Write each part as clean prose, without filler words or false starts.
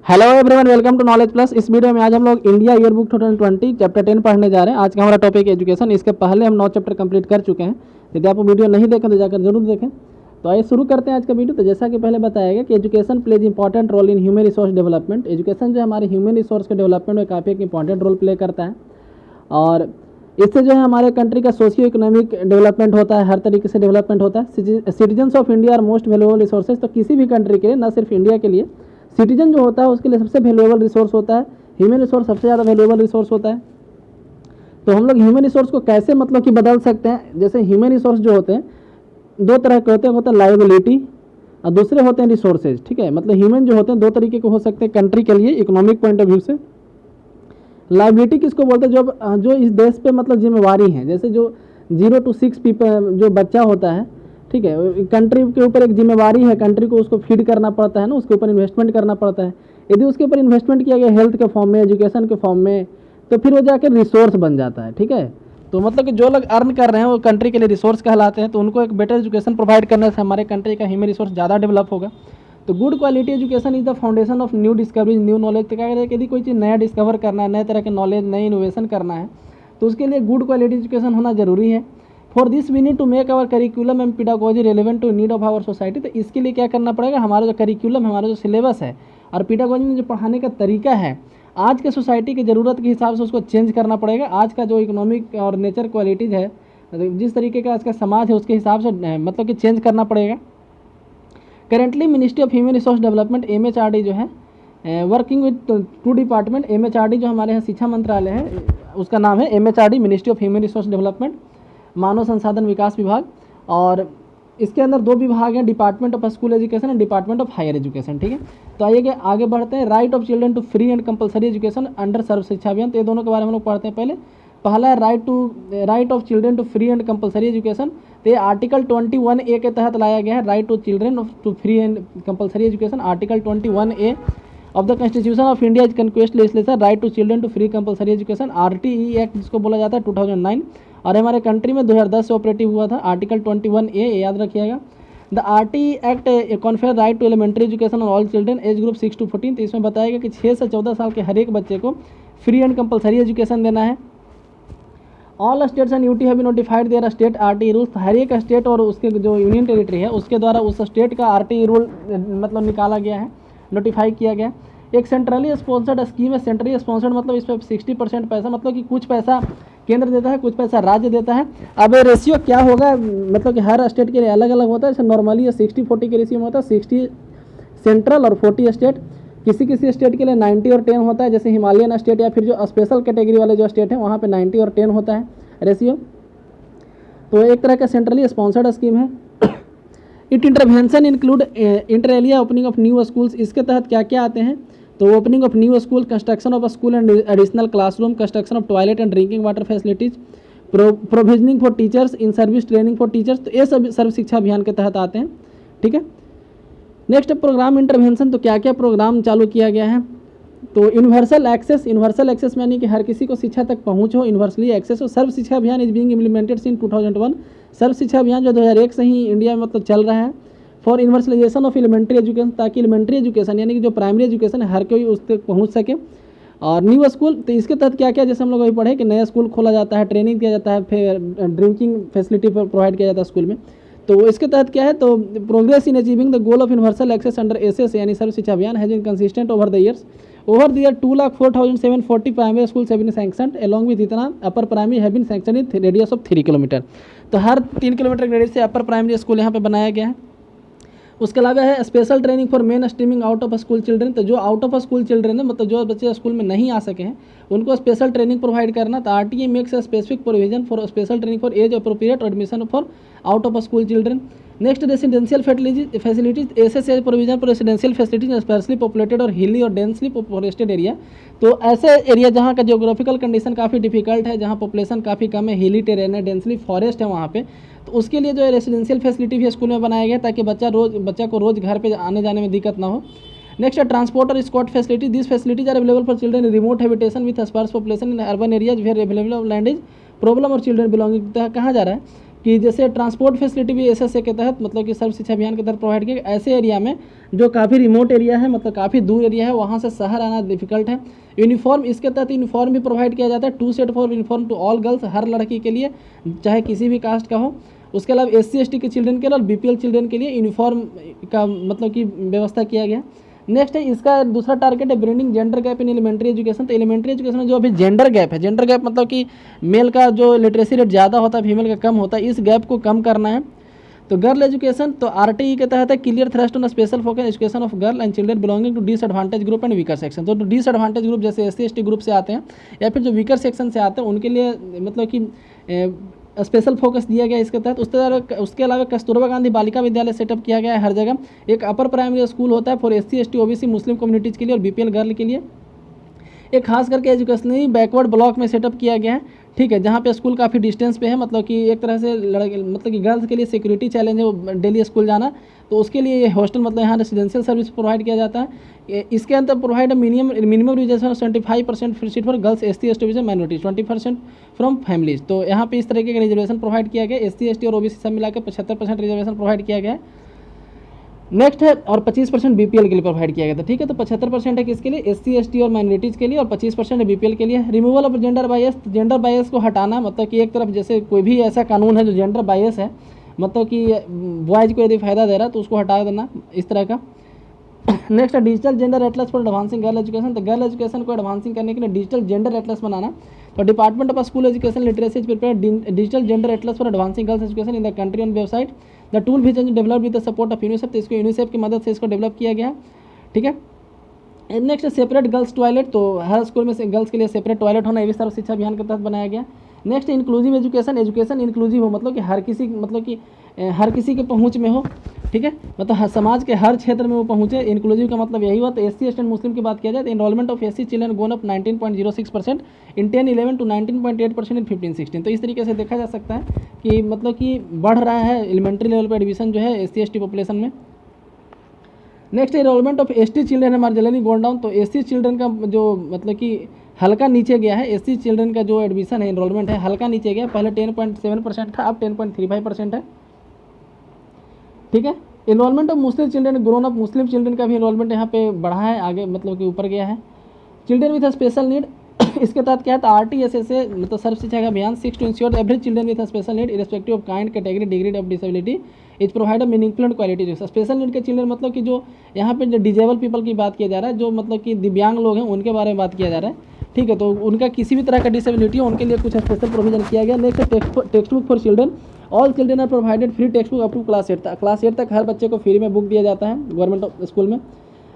Hello everyone, welcome to knowledge plus. इस video में आज हम लोग इंडिया ईयर बुक 2020 चैप्टर 10 पढ़ने जा रहे हैं। आज का हमारा टॉपिक एजुकेशन। इसके पहले हम 9 चैप्टर कंप्लीट कर चुके हैं। यदि आप वो वीडियो नहीं देखें तो जाकर जरूर देखें। तो आइए शुरू करते हैं आज का वीडियो। तो जैसा कि पहले बताया गया कि education plays important role in human resource development. Education जो हमारे ह्यूमन रिसोर्स के डेवलपमेंट में काफ़ी एक इंपॉर्टेंट रोल प्ले करता है और इससे जो है हमारे कंट्री का सोशियो इकोनॉमिक डेवलपमेंट होता है, हर तरीके से डेवलपमेंट होता है। Citizens of India are most valuable resources. तो किसी भी कंट्री के लिए, ना सिर्फ इंडिया के लिए, सिटीजन जो होता है उसके लिए सबसे वैल्यूएबल रिसोर्स होता है। ह्यूमन रिसोर्स सबसे ज़्यादा वैल्यूएबल रिसोर्स होता है। तो हम लोग ह्यूमन रिसोर्स को कैसे मतलब कि बदल सकते हैं। जैसे ह्यूमन रिसोर्स जो होते हैं दो तरह के होते हैं, होता है लायबिलिटी और दूसरे होते हैं रिसोर्सेज। ठीक है, मतलब ह्यूमन जो होते हैं दो तरीके के हो सकते हैं कंट्री के लिए इकोनॉमिक पॉइंट ऑफ व्यू से। लायबिलिटी किसको बोलते हैं, जो इस देश पे मतलब जिम्मेवारी है। जैसे जो 0 to 6 पीपल जो बच्चा होता है, ठीक है, कंट्री के ऊपर एक जिम्मेवारी है, कंट्री को उसको फीड करना पड़ता है ना, उसके ऊपर इन्वेस्टमेंट करना पड़ता है। यदि उसके ऊपर इन्वेस्टमेंट किया गया हेल्थ के फॉर्म में, एजुकेशन के फॉर्म में, तो फिर वो जाकर रिसोर्स बन जाता है। ठीक है, तो मतलब कि जो लोग अर्न कर रहे हैं वो कंट्री के लिए रिसोर्स कहलाते हैं। तो उनको एक बेटर एजुकेशन प्रोवाइड करने से हमारे कंट्री का ह्यूमन रिसोर्स ज़्यादा डेवलप होगा। तो good quality education is the foundation of new discoveries, new knowledge. तो क्या कहते हैं कि यदि कोई चीज़ नया डिस्कवर करना है, नए तरह के नॉलेज, नए इनोवेशन करना है, तो उसके लिए गुड क्वालिटी एजुकेशन होना जरूरी है। For this we need to make our curriculum and pedagogy relevant to need of our society. तो इसके लिए क्या करना पड़ेगा, हमारा जो करिकुलम, हमारा जो सिलेबस है और पिडागोजी में जो पढ़ाने का तरीका है, आज के सोसाइटी की ज़रूरत के हिसाब से उसको चेंज करना पड़ेगा। आज का जो इकोनॉमिक और नेचर क्वालिटीज़ है, जिस तरीके का आज का समाज है, उसके हिसाब से मतलब कि चेंज करना पड़ेगा। Currently ministry of human resource development MHRD जो है वर्किंग विद 2 डिपार्टमेंट। MHRD जो हमारे यहाँ शिक्षा मंत्रालय है उसका नाम है MHRD, ministry of human resource development, मानव संसाधन विकास विभाग। और इसके अंदर 2 विभाग हैं, department of school education and department of higher education. ठीक है, तो आइए आगे बढ़ते हैं। Right of children to free and compulsory education under Sarva Shiksha Abhiyan. तो ये दोनों के बारे में हम लोग पढ़ते हैं। पहला है right of children to free and compulsory education. तो ये आर्टिकल 21A के तहत लाया गया है, right to children to free and compulsory education. Article 21A of the constitution of India is conquest legislation right to children to free compulsory education. RTE act जिसको बोला जाता है 2009, और हमारे कंट्री में 2010 से ऑपरेटिव हुआ था। आर्टिकल 21A याद रखिएगा। The RTE act confer right to elementary education on all children age group 6 to 14। तो इसमें बताया गया कि 6 से 14 साल के हर एक बच्चे को फ्री एंड कंपलसरी एजुकेशन देना है। All states and UT have been notified their state RTE rules. हर एक स्टेट और उसके जो यूनियन टेरिटरी है उसके द्वारा उस स्टेट का RTE रूल मतलब निकाला गया है, नोटिफाई किया गया। एक सेंट्रली स्पॉन्सर्ड स्कीम है। सेंट्रली स्पॉन्सर्ड मतलब इस पर 60% पैसा, मतलब कि कुछ पैसा केंद्र देता है, कुछ पैसा राज्य देता है। अब रेशियो क्या होगा, मतलब कि हर स्टेट के लिए अलग अलग होता है। जैसे नॉर्मली 60-40 के रेशियो में होता है, 60 सेंट्रल और 40 स्टेट। किसी किसी स्टेट के लिए 90 और 10 होता है, जैसे हिमालयन स्टेट या फिर जो स्पेशल कैटेगरी वाले जो स्टेट हैं वहाँ पे 90 और 10 होता है रेशियो। तो एक तरह का सेंट्रली स्पॉन्सर्ड स्कीम है। It intervention include inter area opening of new schools. इसके तहत क्या क्या आते हैं, तो opening of new school, construction of school and additional classroom, construction of toilet and drinking water facilities, provisioning for teachers, in service training for teachers. तो ये सब सर्व शिक्षा अभियान के तहत आते हैं। ठीक है, नेक्स्ट प्रोग्राम इंटरवेंशन। तो क्या क्या प्रोग्राम चालू किया गया है, तो यूनिवर्सल एक्सेस। यूनिवर्सल एक्सेस यानी कि हर किसी को शिक्षा तक पहुंच हो, यूनिवर्सली एक्सेस हो। सर्व शिक्षा अभियान इज बीइंग इम्प्लीमेंटेड इन 2001। सर्व शिक्षा अभियान जो 2001 से ही इंडिया में मतलब चल रहा है। For universalisation of elementary education, ताकि एलिमेंट्री एजुकेशन यानी कि जो प्राइमरी एजुकेशन है हर कोई उस तक पहुँच सके। और न्यू स्कूल, तो इसके तहत क्या क्या, जैसे हम लोग अभी पढ़े कि नया स्कूल खोला जाता है, ट्रेनिंग दिया जाता है, फिर ड्रिंकिंग फैसिलिटी प्रोवाइड किया जाता है स्कूल में। तो इसके तहत क्या है, तो progress in achieving the goal of universal access under SS यानी Sarva Shiksha Abhiyan has been consistent over the years. Over the year 2,04,740 primary schools have been sanctioned along with इतना upper primary have been sanctioned in radius of 3 kilometre. तो हर 3 kilometre के radius से upper primary school यहाँ पे बनाया गया है। उसके अलावा है special training for main streaming out of school children. तो जो आउट ऑफ स्कूल चिल्ड्रन है, मतलब जो बच्चे स्कूल में नहीं आ सके हैं, उनको स्पेशल ट्रेनिंग प्रोवाइड करना। तो RTE makes a specific provision for special training for age appropriate admission for out of school children. Next residential facilities, SS provision for residential facilities specially populated और हिली और डेंसली फॉरेस्टेड एरिया। तो ऐसे area जहाँ का geographical condition काफ़ी difficult है, जहाँ पॉपुलेशन काफ़ी कम है, हिली टेरेन है, डेंसली फॉरेस्ट है वहाँ पे, तो उसके लिए जो है रेसिडेंशियल फैसिलिटी भी स्कूल में बनाया गया ताकि बच्चा को रोज़ घर पे आने जाने में दिक्कत ना हो। नेक्स्ट है ट्रांसपोर्ट और escort facility. This facilities are available for children in remote habitation with sparse population in urban areas where available of land is problem और चिल्ड्रन बिलोंगिंग। कहाँ जा रहा है कि जैसे ट्रांसपोर्ट फैसिलिटी भी एसएसए के तहत मतलब कि सर्व शिक्षा अभियान के तहत प्रोवाइड किया। ऐसे एरिया में जो काफ़ी रिमोट एरिया है, मतलब काफ़ी दूर एरिया है, वहाँ से शहर आना डिफिकल्ट है। यूनिफॉर्म, इसके तहत यूनिफॉर्म भी प्रोवाइड किया जाता है, 2 set for uniform to all girls, हर लड़की के लिए चाहे किसी भी कास्ट का हो। उसके अलावा SC ST के चिल्ड्रन के लिए और BPL चिल्ड्रन के लिए यूनिफॉर्म का मतलब कि व्यवस्था किया गया। नेक्स्ट है इसका दूसरा टारगेट है bringing gender gap in elementary education. तो एलिमेंट्री एजुकेशन में जो अभी जेंडर गैप है, जेंडर गैप मतलब कि मेल का जो लिटरेसी रेट ज़्यादा होता है, फीमेल का कम होता है, इस गैप को कम करना है। तो गर्ल एजुकेशन तो RTE के तहत है clear thrust on special focus education of girl and children belonging to disadvantage group and weaker section. तो डिसएडवांटेज ग्रुप जैसे SC ST ग्रुप से आते हैं या फिर जो वीकर सेक्शन से आते हैं उनके लिए मतलब कि स्पेशल फोकस दिया गया इसके तहत। उसके अलावा कस्तूरबा गांधी बालिका विद्यालय सेटअप किया गया है हर जगह। एक अपर प्राइमरी स्कूल होता है for SC ST OBC Muslim communities के लिए और BPL गर्ल के लिए। एक खास करके एजुकेशनली बैकवर्ड ब्लॉक में सेटअप किया गया है, ठीक है, जहाँ पे स्कूल काफ़ी डिस्टेंस पे है, मतलब कि एक तरह से मतलब कि गर्ल्स के लिए सिक्योरिटी चैलेंज है वो डेली स्कूल जाना, तो उसके लिए ये हॉस्टल मतलब यहाँ रेसिडेंशियल सर्विस प्रोवाइड किया जाता है। इसके अंदर provide minimum reservation 25% free seat for girls SC ST OBC minorities, 20% from families. तो यहाँ पे इस तरीके का रिजर्वेशन प्रोवाइड किया गया। SC ST और OBC सब मिलाकर 75% रिजर्वेशन प्रोवाइड किया गया है। नेक्स्ट है और 25% BPL के लिए प्रोवाइड किया गया था, ठीक है। तो 75% है किसके लिए, SC ST और माइनॉरिटीज़ के लिए, और 25% है BPL के लिए। Removal of gender bias, gender bias को हटाना, मतलब कि एक तरफ जैसे कोई भी ऐसा कानून है जो जेंडर बायस है, मतलब कि बॉयज़ को यदि फ़ायदा दे रहा है तो उसको हटा देना, इस तरह का। नेक्स्ट है digital gender atlas for advancing girl education. तो गर्ल एजुकेशन को एडवांसिंग करने के लिए डिजिटल जेंडर एटलस बनाना। तो department of school education literacy prepare digital gender atlas for advancing girls education in the country on website. The tool भी develop with the support of UNICEF. तो इसको UNICEF की मदद से इसको डेवलप किया गया, ठीक है। Next separate girls toilet. तो हर स्कूल में से गर्ल्स के लिए सेपरेट टॉयलेट होना, ये भी सर्व शिक्षा अभियान के तहत बनाया गया। Next inclusive education, education inclusive हो, मतलब कि हर किसी के पहुंच में हो, ठीक है, मतलब समाज के हर क्षेत्र में वो पहुंचे। इंक्लूसिव का मतलब यही हुआ। तो SC ST मुस्लिम की बात किया जाए तो enrolment of SC children gone up 19.06% in 10-11 to 19.8% in 15-16। तो इस तरीके से देखा जा सकता है कि मतलब कि बढ़ रहा है एलिमेंट्री लेवल पर एडमिशन जो है SC ST पॉपुलेशन में। Next enrolment of ST children है मार्जिनली गोन डाउन। तो SC चिल्ड्रन का जो मतलब कि हल्का नीचे गया है, SC चिल्ड्रन का जो एडमिशन है, एनरोलमेंट है, हल्का नीचे गया। पहले 10.7% था, अब 10.35% है, ठीक है। Enrolment of Muslim children grown up, Muslim children का भी एनरोलमेंट यहाँ पे बढ़ा है, आगे मतलब कि ऊपर गया है। चिल्ड्रन विथ स्पेशल नीड, इसके तहत क्या है, तो RTSSA मतलब सर्व शिक्षा का अभियान 6 to ensure every children with special need irrespective of kind category degree of disability is provide meaningful and quality. Special need के चिल्ड्रन मतलब कि जो यहाँ पे जो डिजेबल पीपल की बात किया जा रहा है, जो मतलब कि दिव्यांग लोग हैं उनके बारे में बात किया जा रहा है, ठीक है। तो उनका किसी भी तरह का डिसेबिलिटी हो उनके लिए कुछ स्पेशल प्रोविजन किया गया। Next text book for children, all children are provided free text book up to class 8 तक। क्लास 8 तक हर बच्चे को फ्री में बुक दिया जाता है गवर्नमेंट स्कूल में।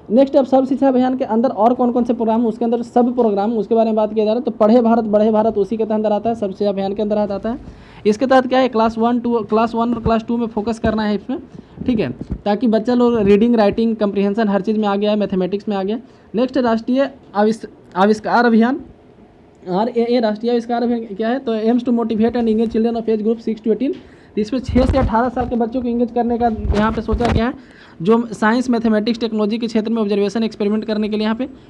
नेक्स्ट अब सर्व शिक्षा अभियान के अंदर और कौन कौन से प्रोग्राम, उसके अंदर सब प्रोग्राम उसके बारे में बात किया जा रहा है। तो पढ़े भारत उसी के अंदर आता है, सर्व शिक्षा अभियान के अंदर आता है। इसके तहत क्या है, क्लास 1 और क्लास 2 में फोकस करना है इसमें, ठीक है, ताकि बच्चा लोग रीडिंग राइटिंग कंप्रीहेंशन हर चीज़ में आ गया है, मैथमेटिक्स में आ गया। नेक्स्ट राष्ट्रीय आविष्कार अभियान, RAA राष्ट्रीय आविष्कार अभियान क्या है, तो aims to motivate and engage children of age group 6 to 18। इसमें 6 से 18 साल के बच्चों को इंगेज करने का यहाँ पे सोचा गया है, जो साइंस मैथमेटिक्स टेक्नोलॉजी के क्षेत्र में ऑब्जर्वेशन एक्सपेरिमेंट करने के लिए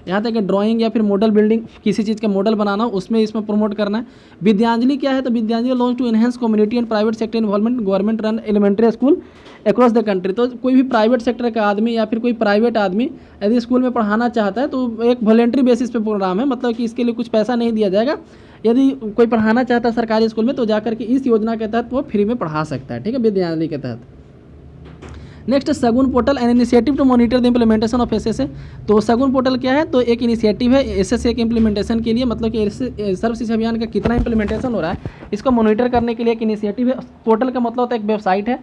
यहाँ तक कि ड्राइंग या फिर मॉडल बिल्डिंग किसी चीज़ का मॉडल बनाना, उसमें इसमें प्रमोट करना है। विद्यांजलि क्या है, तो Vidyanjali launch to enhance community and private sector involvement government run elementary school across the country. तो कोई भी प्राइवेट सेक्टर का आदमी या फिर कोई प्राइवेट आदमी यदि स्कूल में पढ़ाना चाहता है तो एक वॉलेंट्री बेसिस पे प्रोग्राम है, मतलब कि इसके लिए कुछ पैसा नहीं दिया जाएगा। यदि कोई पढ़ाना चाहता है सरकारी स्कूल में तो जाकर के इस योजना के तहत वो फ्री में पढ़ा सकता है, ठीक है, विद्यांजलि के तहत। Next Shagun portal an initiative to monitor the implementation of SSA। तो सगुन पोर्टल क्या है, तो एक इनिशिएटिव है SSA के इम्प्लीमेंटेशन के लिए, मतलब कि सर्व शिक्षा अभियान का कितना इम्प्लीमेंटेशन हो रहा है इसको मॉनिटर करने के लिए एक इनिशिएटिव है। पोर्टल का मतलब होता है एक वेबसाइट है।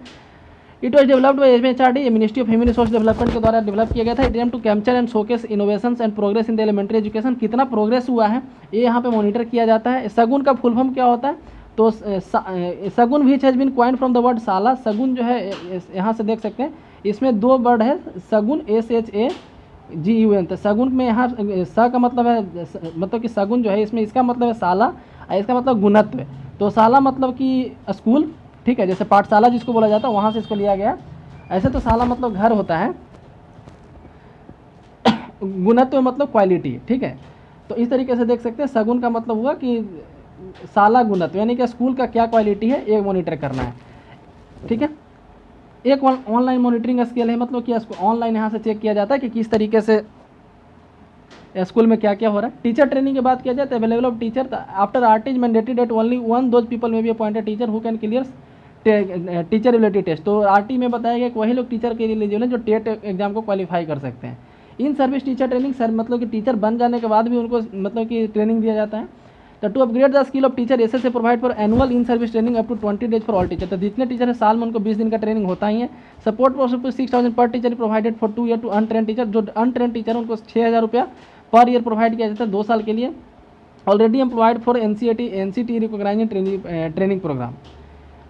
It was developed by MHRD ministry of human resource development के द्वारा डेवलप किया गया था। It aim to capture and showcase innovations and progress in the elementary education, कितना प्रोग्रेस हुआ है ये यहाँ पे मॉनिटर किया जाता है। सगुन का फुल फॉर्म क्या होता है, तो Shagun which has been coined from the word साला। सगुन जो है यहाँ से देख सकते हैं, इसमें 2 वर्ड है, सगुन SHAGUN। तो सगुन में यहाँ स का मतलब है, मतलब कि सगुन जो है इसमें इसका मतलब है साला और इसका मतलब गुणत्व। तो साला मतलब कि स्कूल, ठीक है, जैसे पाठशाला जिसको बोला जाता है वहाँ से इसको लिया गया। ऐसे तो साला मतलब घर होता है, गुणत्व मतलब क्वालिटी, ठीक है। तो इस तरीके से देख सकते हैं, सगुन का मतलब हुआ कि साला गुणत्व, यानी कि स्कूल का क्या क्वालिटी है ये मॉनिटर करना है। ठीक है, एक ऑनलाइन मॉनिटरिंग स्केल है, मतलब कि ऑनलाइन यहाँ से चेक किया जाता है कि किस तरीके से स्कूल में क्या क्या हो रहा है। टीचर ट्रेनिंग की बात किया जाए तो available of teacher after RT is mandatory that only one those people may be appointed teacher who can clear teacher related test. तो आरटी में बताया गया कि वही लोग टीचर के लिए एलिजिबल हैं जो टेट एग्जाम को क्वालिफाई कर सकते हैं। In service teacher training sir, मतलब कि टीचर बन जाने के बाद भी उनको मतलब कि ट्रेनिंग दिया जाता है। तो to upgrade the skill of teacher SSA provide for annual in service training up to 20 days for all teacher. तो जितने टीचर है साल में उनको 20 दिन का ट्रेनिंग होता ही है। Support for 6,000 per teacher provided for 2 year to untrain teacher. जो अनट्रेन टीचर है उनको 6,000 रुपया पर ईयर प्रोवाइड किया जाता है 2 साल के लिए। Already employed for NCT recognised training programme.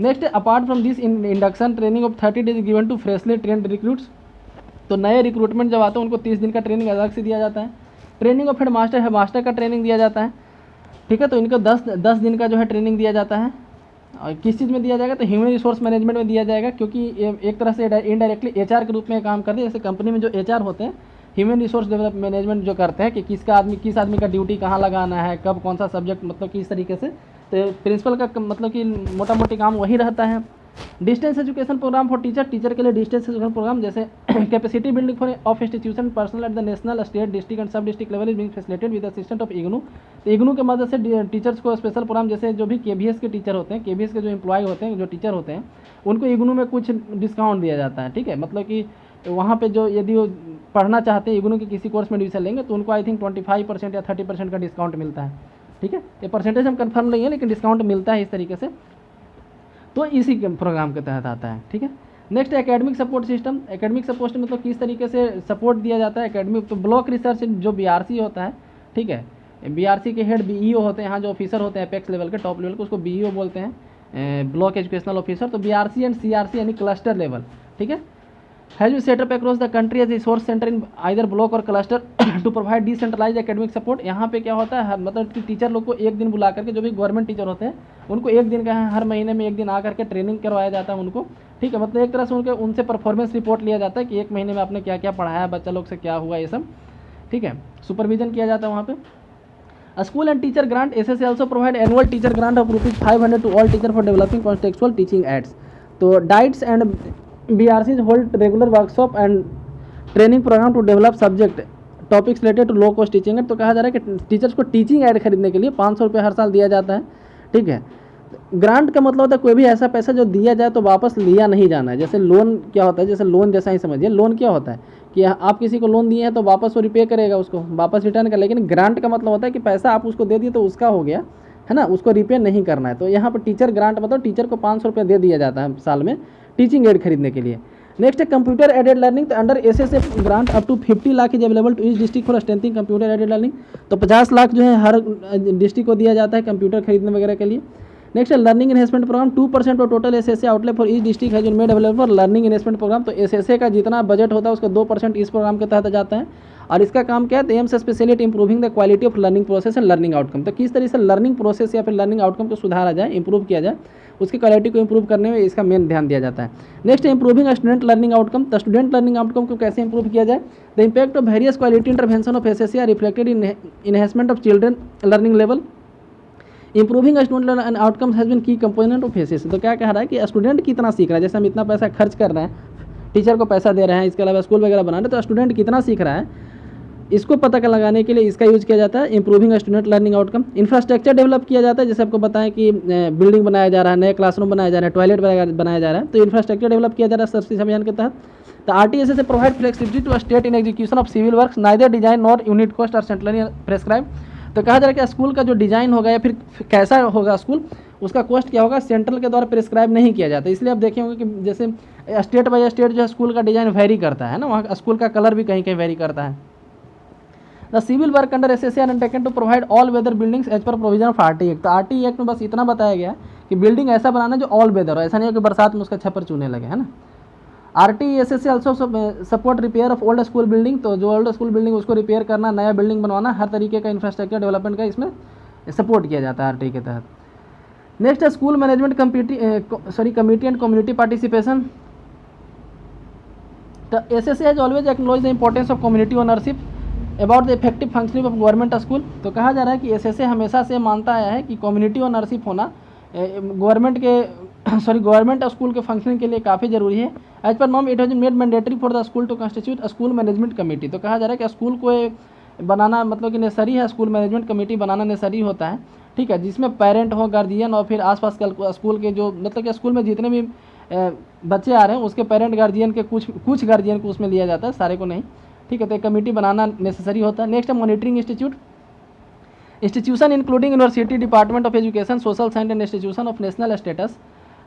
Next, apart from this induction training of 30 days given to freshly trained recruits. तो नए रिक्रूटमेंट जब आते हैं उनको 30 दिन का ट्रेनिंग अलग से दिया जाता है। ट्रेनिंग ऑफ हेड मास्टर का ट्रेनिंग दिया जाता है। ठीक है, तो इनको 10 दिन का जो है ट्रेनिंग दिया जाता है। और किस चीज़ में दिया जाएगा, तो ह्यूमन रिसोर्स मैनेजमेंट में दिया जाएगा, क्योंकि एक तरह से इनडायरेक्टली HR के रूप में काम करते हैं। जैसे कंपनी में जो HR होते हैं, ह्यूमन रिसोर्स डेवलप मैनेजमेंट जो करते हैं कि किस आदमी का ड्यूटी कहाँ लगाना है, कब कौन सा सब्जेक्ट, मतलब किस तरीके से। तो प्रिंसिपल का मतलब कि मोटा मोटी काम वही रहता है। Distance education programme for teacher के लिए डिस्टेंस एजुकेशन प्रोग्राम, जैसे capacity building for of institution personal at the national, state, district and sub district level is being facilitated with assistant of IGNOU. तो इग्नू के मदद से टीचर्स को स्पेशल प्रोग्राम, जैसे जो भी KVS के टीचर होते हैं, KVS के जो एम्प्लॉय होते हैं, जो टीचर होते हैं, उनको इग्नू में कुछ डिस्काउंट दिया जाता है। ठीक है, मतलब कि वहाँ पे जो यदि वो पढ़ना चाहते हैं इग्नू के किसी कोर्स में एडमिशन लेंगे तो उनको आई थिंक 25% या 30% का डिस्काउंट मिलता है। ठीक है, ये परसेंटेज हम कंफर्म नहीं है, लेकिन डिस्काउंट मिलता है इस तरीके से। तो इसी के प्रोग्राम के तहत आता है। ठीक है, next academic support system. Academic support मतलब किस तरीके से सपोर्ट दिया जाता है एकेडमिक। तो ब्लॉक रिसर्च जो BRC होता है, ठीक है, BRC के हेड BEO होते हैं, यहाँ जो ऑफिसर होते हैं अपेक्स लेवल के, टॉप लेवल के, उसको BEO बोलते हैं, ब्लॉक एजुकेशनल ऑफिसर। तो BRC एंड CRC यानी क्लस्टर लेवल। ठीक है, has be set up across the country as resource centre in either block और cluster to provide decentralise academic support. यहाँ पे क्या होता है, मतलब कि टीचर लोग को एक दिन बुला करके, जो भी गवर्नमेंट टीचर होते हैं उनको एक दिन का है, हर महीने में एक दिन आ करके ट्रेनिंग करवाया जाता है उनको। ठीक है, मतलब एक तरह से उनसे परफॉर्मेंस रिपोर्ट लिया जाता है कि एक महीने में आपने क्या क्या पढ़ाया, बच्चा लोग से क्या हुआ, ये सब। ठीक है, सुपरविजन किया जाता है वहाँ पे। School and teacher grant SSA also provide annual teacher grant of ₹500 to all teacher for developing contextual teaching aids. तो DIETs and BRCs hold regular workshop and training programme to develop subject topics related to low cost teaching aid. तो कहा जा रहा है कि teachers को teaching add खरीदने के लिए 500 रुपये हर साल दिया जाता है। ठीक है, ग्रांट का मतलब होता है कोई भी ऐसा पैसा जो दिया जाए तो वापस लिया नहीं जाना है। जैसे लोन क्या होता है, जैसे लोन जैसा ही समझिए। लोन क्या होता है कि आप किसी को लोन दिए हैं तो वापस वो रिपे करेगा, उसको वापस रिटर्न कर। लेकिन ग्रांट का मतलब होता है कि पैसा आप उसको दे दिए तो उसका हो गया है ना, उसको रिपे नहीं करना है। तो यहाँ पर टीचर ग्रांट मतलब टीचर को 500 रुपये दे दिया जाता है साल में टीचिंग एड खरीदने के लिए। नेक्स्ट है कंप्यूटर एडेड लर्निंग। तो अंडर SSA grant up to 50 lakh is available to each district for strengthening computer aided learning. तो 50 लाख जो है हर डिस्ट्रिक्ट को दिया जाता है कंप्यूटर खरीदने वगैरह के लिए। नेक्स्ट है learning investment programme. 2% of total SSA outlay for each district है जो made available for learning investment programme. तो SSA का जितना बजट होता है उसका 2% इस प्रोग्राम के तहत जाता है। और इसका काम क्या है, AIIMS speciality improving the quality of learning process and learning outcome. तो किस तरह से लर्निंग प्रोसेस या फिर लर्निंग आउटकम को सुधारा जाए, इंप्रूव किया जाए, उसकी क्वालिटी को इंप्रूव करने में इसका मेन ध्यान दिया जाता है। नेक्स्ट है इंप्रूविंग स्टूडेंट लर्निंग आउटकम। तो स्टूडेंट लर्निंग आउटकम को कैसे इंप्रूव किया जाए। The impact of various quality intervention of SSA reflected in enhancement of children learning level. Improving student and outcomes has been key component of SSA। तो क्या कह रहा है कि स्टूडेंट कितना सीख रहा है, जैसे हम इतना पैसा खर्च कर रहे हैं, टीचर को पैसा दे रहे हैं, इसके अलावा स्कूल वगैरह बना रहे हैं, तो स्टूडेंट कितना सीख रहा है इसको पता कर लगाने के लिए इसका यूज किया जाता है improving student learning outcome. Infrastructure develop किया जाता है, जैसे आपको बताएं कि बिल्डिंग बनाया जा रहा है, नए क्लासरूम बनाया जा रहा है, टॉयलेट बनाया जा रहा है, तो इंफ्रास्ट्रक्चर डेवलप किया जा रहा है सर्विस अभियान के तहत। तो RTSA provide flexibility to state in execution of civil works neither design nor unit cost और सेंट्रली प्रेस्क्राइब। तो कहा जा रहा है कि स्कूल का जो डिजाइन होगा या फिर कैसा होगा स्कूल, उसका कॉस्ट क्या होगा, सेंट्रल के द्वारा प्रेस्क्राइब नहीं किया जाता। इसलिए आप देखे होंगे कि जैसे स्टेट बाय स्टेट जो है स्कूल का डिजाइन वेरी करता है ना, वहाँ स्कूल का कलर भी कहीं कहीं वेरी करता है। The civil work under SSA are undertaken to provide all weather buildings as per provision of RT act. तो RT एक्ट में बस इतना बताया गया कि बिल्डिंग ऐसा बनाना जो ऑल वेदर हो, ऐसा नहीं हो कि बरसात में उसका छप्पर चूने लगे, है ना। RTSSA also support repair of old school building. तो जो ओल्ड स्कूल बिल्डिंग उसको रिपेयर करना, नया बिल्डिंग बनवाना, हर तरीके का इंफ्रास्ट्रक्चर डेवलपमेंट का इसमें सपोर्ट किया जाता है RT के तहत। नेक्स्ट है school management committee and community participation. तो SSA has always acknowledge the importance of community ownership about the effective functioning of government school, तो कहा जा रहा है कि एसएसए हमेशा से मानता आया है कि कम्युनिटी ओनरशिप होना गवर्नमेंट के गवर्नमेंट स्कूल के फंक्शनिंग के लिए काफ़ी जरूरी है। As per norm it has been made mandatory for the school to constitute school management committee, तो कहा जा रहा है कि स्कूल को बनाना मतलब कि नेसेसरी है, स्कूल मैनेजमेंट कमेटी बनाना नेसेसरी होता है, ठीक है, जिसमें पेरेंट हो, गार्जियन और फिर आसपास के स्कूल के जो मतलब कि स्कूल में जितने भी बच्चे आ रहे हैं उसके पेरेंट गार्जियन के कुछ गार्जियन को उसमें लिया जाता है, सारे को नहीं, ठीक है, तो एक कमेटी बनाना नेसेसरी होता है। नेक्स्ट है monitoring institution including university, department of education, social science and institution of national status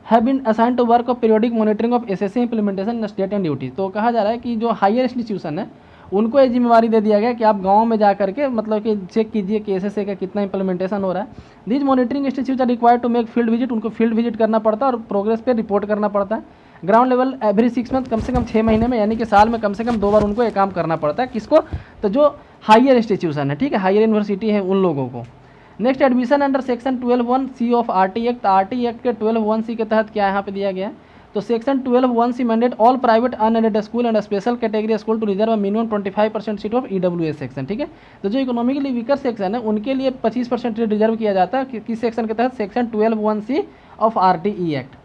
have been assigned to work of periodic monitoring of SSA implementation in state and duty, तो कहा जा रहा है कि जो हायर इंस्टीट्यूशन है उनको ये जिम्मेवारी दे दिया गया कि आप गाँव में जा करके मतलब कि चेक कीजिए कि एसएसए का कितना इंप्लीमेंटेशन हो रहा है। These monitoring institute are required to make field visit, उनको फील्ड विजिट करना पड़ता है और प्रोग्रेस पे रिपोर्ट करना पड़ता है। ग्राउंड लेवल एवरी 6 मंथ, कम से कम 6 महीने में, यानी कि साल में कम से कम 2 बार उनको ये काम करना पड़ता है। किसको? तो जो हायर इंस्टीट्यूशन है, ठीक है, हायर यूनिवर्सिटी है उन लोगों को। Next admission under section 12(1)(c) of RT act, RT act के 12(1)(c) के तहत क्या यहाँ पे दिया गया है, तो section 12(1)(c) mandate all private unaided school and special category school to reserve minimum 25% seat of EWS section, ठीक है, तो जो इकोनॉमिकली वीकर सेक्शन है उनके लिए 25% रिजर्व किया जाता है किस सेक्शन के तहत, section 12(1)(c) of RTE act.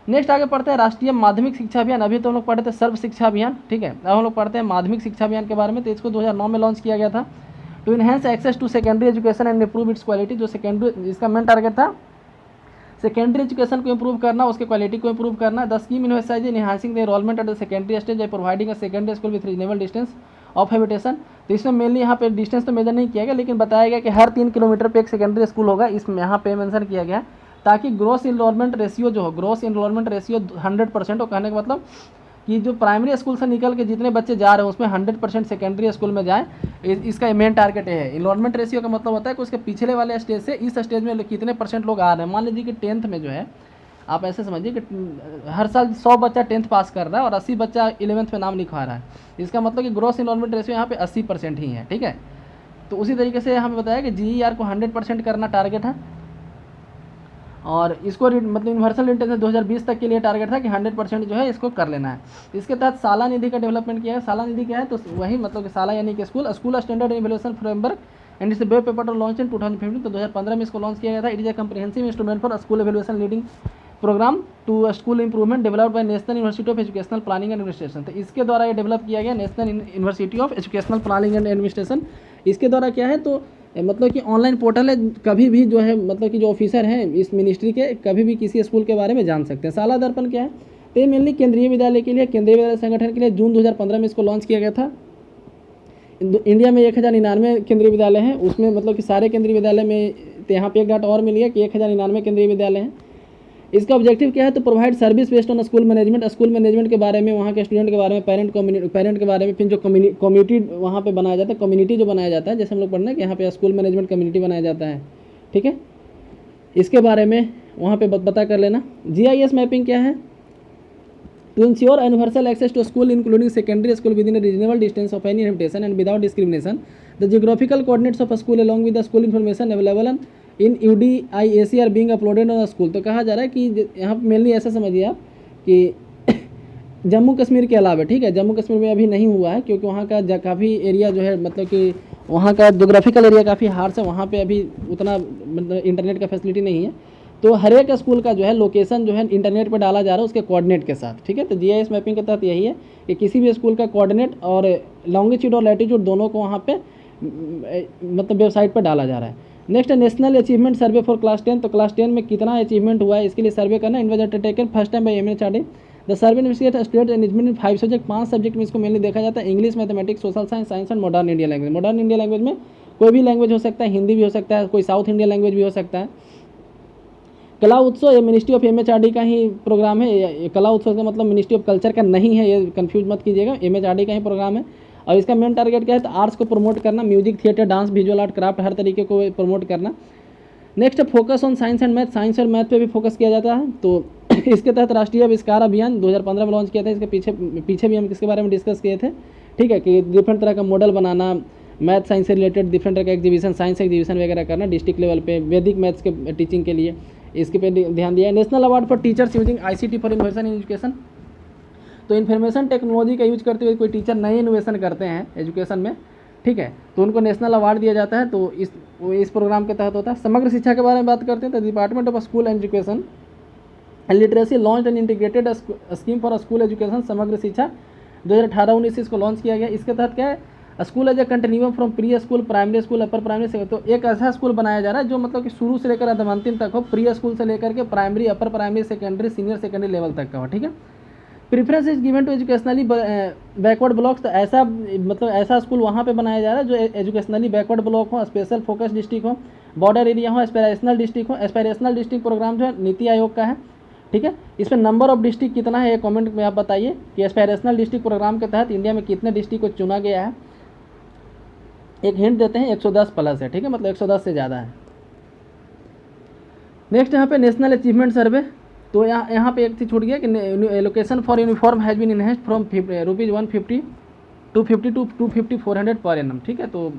Next आगे पढ़ते हैं राष्ट्रीय माध्यमिक शिक्षा अभियान, अभी तो हम लोग पढ़ते थे सर्व शिक्षा अभियान, ठीक है, अब हम लोग पढ़ते हैं माध्यमिक शिक्षा अभियान के बारे में। तो इसको 2009 में लॉन्च किया गया था। To enhance access to secondary education and improve its quality, जो सेकेंडरी इसका मेन टारगेट था सेकेंडरी एजुकेशन को इंप्रूव करना, उसके क्वालिटी को इंप्रूव करना। The scheme envisages in enhancing the enrolment at the secondary stage by providing a secondary school with reasonable distance of habitation, तो इसमें मेनली यहाँ पे डिस्टेंस तो मेजर नहीं किया गया, लेकिन बताया गया कि हर 3 किलोमीटर पे एक सेकेंडरी स्कूल होगा, इसमें यहाँ पे मेंशन किया गया, ताकि ग्रोस इनरोलमेंट रेशियो जो हो, ग्रोस इनरोलमेंट रेशियो 100% हो। कहने का मतलब कि जो प्राइमरी स्कूल से निकल के जितने बच्चे जा रहे हैं उसमें 100% सेकेंडरी स्कूल में जाएँ, इसका मेन टारगेट है। इनरोलमेंट रेशियो का मतलब होता है कि उसके पिछले वाले स्टेज से इस स्टेज में कितने % लोग आ रहे हैं। मान लीजिए कि 10th में जो है, आप ऐसे समझिए कि हर साल 100 बच्चा 10th पास कर रहा है और 80 बच्चा 11th में नाम लिखवा रहा है, इसका मतलब कि ग्रोस इनरोलमेंट रेशियो यहाँ पे 80% ही है, ठीक है। तो उसी तरीके से हमें बताया कि जीईआर को 100% करना टारगेट है, और इसको मतलब यूनिवर्सल इंटेंशन 2020 तक के लिए टारगेट था कि 100% जो है इसको कर लेना है। इसके तहत साला निधि का डेवलपमेंट किया है। साला निधि क्या है, तो वही मतलब कि साला यानी कि school standard evaluation framework and its web paper launch in 2015, तो 2015 में इसको लॉन्च किया गया था। It is a comprehensive instrument for school evaluation leading programme to school improvement developed by national university of educational planning and administration, तो इसके द्वारा ये डेवलप किया गया national university of educational planning and administration. इसके द्वारा क्या है, तो मतलब कि ऑनलाइन पोर्टल है, कभी भी जो है मतलब कि जो ऑफिसर हैं इस मिनिस्ट्री के कभी भी किसी स्कूल के बारे में जान सकते हैं। साला दर्पण क्या है, तो ये मेनली केंद्रीय विद्यालय के लिए, केंद्रीय विद्यालय संगठन के लिए जून 2015 में इसको लॉन्च किया गया था। इंडिया में 1099 केंद्रीय विद्यालय हैं, उसमें मतलब कि सारे केंद्रीय विद्यालय में, तो यहाँ पे एक डाटा और मिल गया कि 1099 केंद्रीय विद्यालय हैं। इसका ऑब्जेक्टिव क्या है, तो provide service based on school management के बारे में, वहाँ के स्टूडेंट के बारे में, पेरेंट के बारे में, फिर जो कम्युनिटी वहाँ पे बनाया जाता है, कम्युनिटी जो बनाया जाता है, जैसे हम लोग पढ़ना है कि यहाँ पे स्कूल मैनेजमेंट कम्युनिटी बनाया जाता है, ठीक है, इसके बारे में वहाँ पे पता कर लेना। GIS मैपिंग क्या है, to ensure universal access to school including secondary school within a reasonable distance of any habitation and without discrimination, the geographical coordinates of a school along with the school information available in UDIAC are being uploaded on school, तो कहा जा रहा है कि यहाँ mainly ऐसा समझिए आप कि जम्मू कश्मीर के अलावा, ठीक है, जम्मू कश्मीर में अभी नहीं हुआ है क्योंकि वहाँ का काफ़ी एरिया जो है मतलब कि वहाँ का जोग्राफिकल एरिया काफ़ी हार्ड है, वहाँ पे अभी उतना मतलब इंटरनेट का फैसिलिटी नहीं है, तो हर एक स्कूल का जो है लोकेशन जो है इंटरनेट पर डाला जा रहा है उसके कोऑर्डिनेट के साथ, ठीक है। तो GIS मैपिंग के तहत यही है कि किसी भी स्कूल का कोऑर्डिनेट और लॉन्गिट्यूड और लैटिट्यूड दोनों को वहाँ पे मतलब वेबसाइट पर डाला जा रहा है। नेक्स्ट है national achievement survey for class 10, तो क्लास 10 में कितना अचीवमेंट हुआ है इसके लिए सर्वे करना। In was undertaken first time by MHRD। The survey investigate state management in 5 subject, 5 subject में इसको मेनली देखा जाता है, English, mathematics, social science, science and modern India language. Modern India language में कोई भी लैंग्वेज हो सकता है, हिंदी भी हो सकता है, कोई साउथ इंडिया लैंग्वेज भी हो सकता है। कला उत्सव ये मिनिस्ट्री ऑफ MHRD का ही प्रोग्राम है। कला उत्सव का मतलब मिनिस्ट्री ऑफ कल्चर का नहीं है, ये कंफ्यूज मत कीजिएगा, MHRD का ही प्रोग्राम है। और इसका मेन टारगेट क्या है, तो आर्ट्स को प्रमोट करना, music, theatre, dance, visual art, craft, हर तरीके को प्रमोट करना। Next focus on science and math, science और मैथ पे भी फोकस किया जाता है। तो इसके तहत राष्ट्रीय आविष्कार अभियान 2015 में लॉन्च किया था। इसके पीछे भी हम इसके बारे में डिस्कस किए थे, ठीक है, कि डिफरेंट तरह का मॉडल बनाना, मैथ साइंस से रिलेटेड डिफरेंट तरह का एग्जीबिशन, साइंस एग्जीबिशन वगैरह करना डिस्ट्रिक्ट लेवल पे, वैदिक मैथ्स के टीचिंग के लिए, इसके पे ध्यान दिया है। National award for teachers using ICT for innovation in education, तो इन्फॉर्मेशन टेक्नोलॉजी का यूज करते हुए कोई टीचर नए इनोवेशन करते हैं एजुकेशन में, ठीक है, तो उनको नेशनल अवार्ड दिया जाता है। तो इस प्रोग्राम के तहत होता है। समग्र शिक्षा के बारे में बात करते हैं तो department of school education and literacy launch and integrated scheme for school education, समग्र शिक्षा 2018-19 इसको लॉन्च किया गया। इसके तहत क्या है, school as a continuum from pre school, primary school, upper primary से, तो एक ऐसा स्कूल बनाया जा रहा है जो मतलब कि शुरू से लेकर अंतिम तक हो, प्री स्कूल से लेकर के primary, upper primary, secondary, senior secondary level तक का हो। ठीक है, preference is given to educationally backward blocks, तो ऐसा मतलब ऐसा स्कूल वहाँ पे बनाया जा रहा है जो एजुकेशनली बैकवर्ड ब्लॉक हो, स्पेशल फोकस डिस्ट्रिक्ट हो, बॉर्डर एरिया हो, एस्पिरेशनल डिस्ट्रिक्ट हो। एस्पिरेशनल डिस्ट्रिक्ट प्रोग्राम जो है नीति आयोग का है। ठीक है, इसमें नंबर ऑफ डिस्ट्रिक्ट कितना है, एक कमेंट में आप बताइए कि एस्पिरेशनल डिस्ट्रिक्ट प्रोग्राम के तहत इंडिया में कितने डिस्ट्रिक्ट को चुना गया है। एक हिंट देते हैं, 110 प्लस है। ठीक है, मतलब 110 से ज़्यादा है। नेक्स्ट यहाँ पे नेशनल अचीवमेंट सर्वे, तो यहाँ पे एक चीज़ छूट गया कि allocation for uniform has been enhanced from ₹150 to 250 400 per annum. ठीक है, तो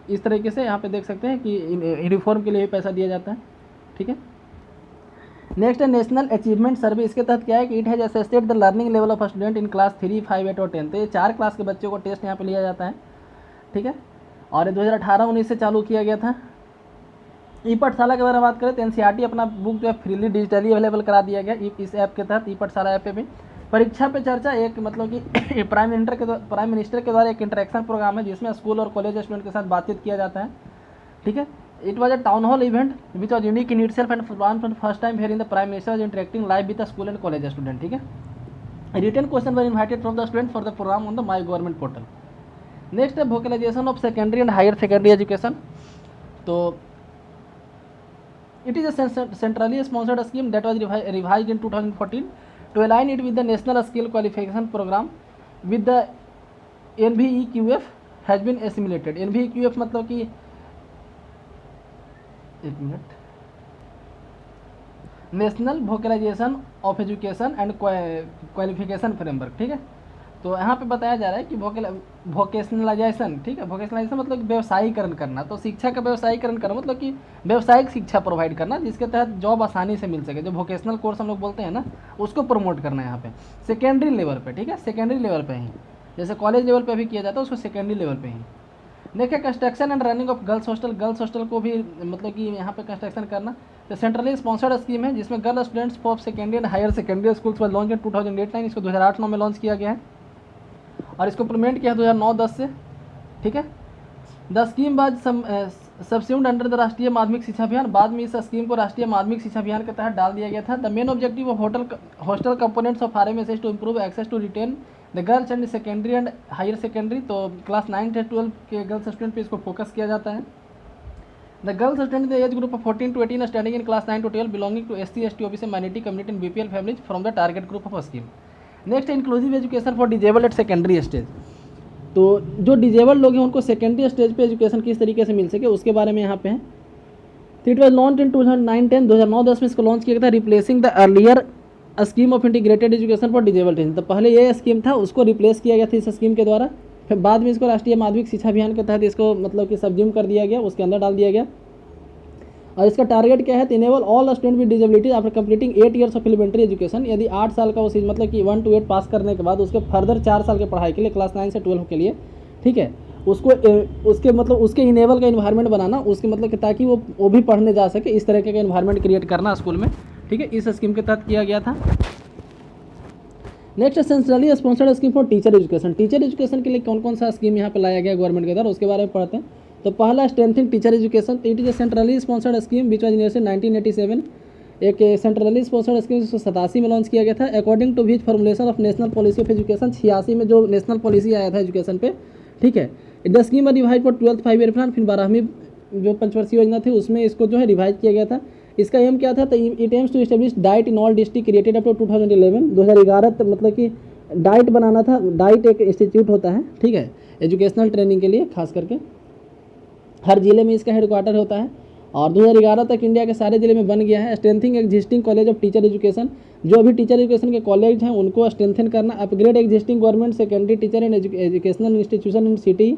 इस तरीके से यहाँ पे देख सकते हैं कि यूनिफॉर्म के लिए पैसा दिया जाता है। ठीक है, नेक्स्ट है नेशनल अचीवमेंट सर्वे। इसके तहत क्या है कि it has assessed the learning level of student in class 3, 5, 8 और 10। तो ये 4 क्लास के बच्चों को टेस्ट यहाँ पे लिया जाता है। ठीक है, और 2018-19 से चालू किया गया था। ई पाठशाला के बारे में बात करें तो एनसीईआरटी अपना बुक जो है फ्रीली डिजिटली अवेलेबल करा दिया गया इस ऐप के तहत, ई पाठशाला ऐप पे भी। परीक्षा पे चर्चा एक मतलब कि प्राइम मिनिस्टर के द्वारा एक इंटरेक्शन प्रोग्राम है जिसमें स्कूल और कॉलेज स्टूडेंट के साथ बातचीत किया जाता है। ठीक है, it was a town hall event which was unique in itself and first time here in the prime minister interacting live with the school and college student. ठीक है, written question were invited from the student for the programme on the my government portal. Next है vocalisation of secondary and higher secondary education. तो it is a centrally sponsored scheme that was revised in 2014 to align it with the national skill qualification program with the NVEQF has been assimilated। NVEQF मतलब कि एक minute, national vocalisation of education and qualification framework. ठीक है, तो यहाँ पे बताया जा रहा है कि वोकेशनलाइजेशन। ठीक है, वोकेशनलाइजेशन मतलब व्यवसायीकरण करना, तो शिक्षा का व्यवसायीकरण करना मतलब कि व्यावसायिक शिक्षा प्रोवाइड करना जिसके तहत जॉब आसानी से मिल सके। जो वोकेशनल कोर्स हम लोग बोलते हैं ना, उसको प्रमोट करना है यहाँ पे सेकेंडरी लेवल पे। ठीक है, सेकेंडरी लेवल पे ही, जैसे कॉलेज लेवल पे भी किया जाता है उसको सेकेंडरी लेवल पे ही। देखिए, construction and running of girls hostel को भी मतलब कि यहाँ पे कंस्ट्रक्शन करना। तो सेंट्रली स्पॉन्सर्ड स्कीम है जिसमें girl students for secondary and higher secondary schools पर लॉन्च इन 2008-9, इसको 2008-9 में लॉन्च किया गया है और इसको इम्प्लीमेंट किया 2009-10 से। ठीक है, द स्कीम बाद सबस्यूम्ड अंडर द राष्ट्रीय माध्यमिक शिक्षा अभियान। बाद में इस स्कीम को राष्ट्रीय माध्यमिक शिक्षा अभियान के तहत डाल दिया गया था। The main objective of hostel components of RMSS to improve access to retain the girls and secondary and higher secondary. तो क्लास 9 से 12 के गर्ल्स स्टूडेंट पे इसको फोकस किया जाता है। The girls student the age group of 14 to 18 standing in class 9 to 12 belonging to SC, ST, OBC minority community in BPL families from the target group of scheme. Next inclusive education for disabled at secondary stage. तो जो disabled लोग हैं उनको secondary stage पे education किस तरीके से मिल सके उसके बारे में यहाँ पे है। तो इट वॉज लॉन्च इन 2009-10, 2009-10 में इसको लॉन्च किया गया था। Replacing the earlier scheme of integrated education for disabled. तो पहले ये स्कीम था, उसको रिप्लेस किया गया था इस स्कीम के द्वारा। फिर बाद में इसको राष्ट्रीय माध्यमिक शिक्षा अभियान के तहत इसको मतलब कि सबज्यूम कर दिया गया, उसके अंदर डाल दिया गया। और इसका टारगेट क्या है, तो enable all student with disability after completing 8 years of elementary education. यदि 8 साल का उस मतलब कि 1 to 8 पास करने के बाद उसके फर्दर 4 साल के पढ़ाई के लिए क्लास 9 से 12 के लिए, ठीक है, उसको उसके मतलब उसके इनेबल का इन्वायरमेंट बनाना, उसके मतलब कि ताकि वो भी पढ़ने जा सके, इस तरह का इन्वायरमेंट क्रिएट करना स्कूल में। ठीक है, इस स्कीम के तहत किया गया था। Next centrally sponsored scheme for teacher education. Teacher education के लिए कौन कौन सा स्कीम यहाँ पे लाया गया गवर्नमेंट के द्वारा, उसके बारे में पढ़ते हैं। तो पहला strengthening teacher education. It is A centrally sponsored scheme which was initiated 1987। एक सेंट्रली स्पॉन्सर्ड स्कीम 1987 में लॉन्च किया गया था। According to which formulation of national policy of education, 86 में जो नेशनल पॉलिसी आया था एजुकेशन पे। ठीक है, the scheme revise for 12th 5 year plan. फिर 12वीं जो पंचवर्षीय योजना थी उसमें इसको जो है रिवाइज किया गया था। इसका एम क्या था, तो it aims to establish DIET in all district created up to 2011। 2011 मतलब कि डाइट बनाना था। डाइट एक इंस्टीट्यूट होता है, ठीक है, एजुकेशनल ट्रेनिंग के लिए खास करके हर जिले में इसका हेडक्वार्टर होता है। और 2011 तक इंडिया के सारे जिले में बन गया है। Strengthening existing college of teacher education. जो अभी टीचर एजुकेशन के कॉलेज हैं उनको स्ट्रेंथन करना। Upgrade existing government secondary teacher and educational institution in city.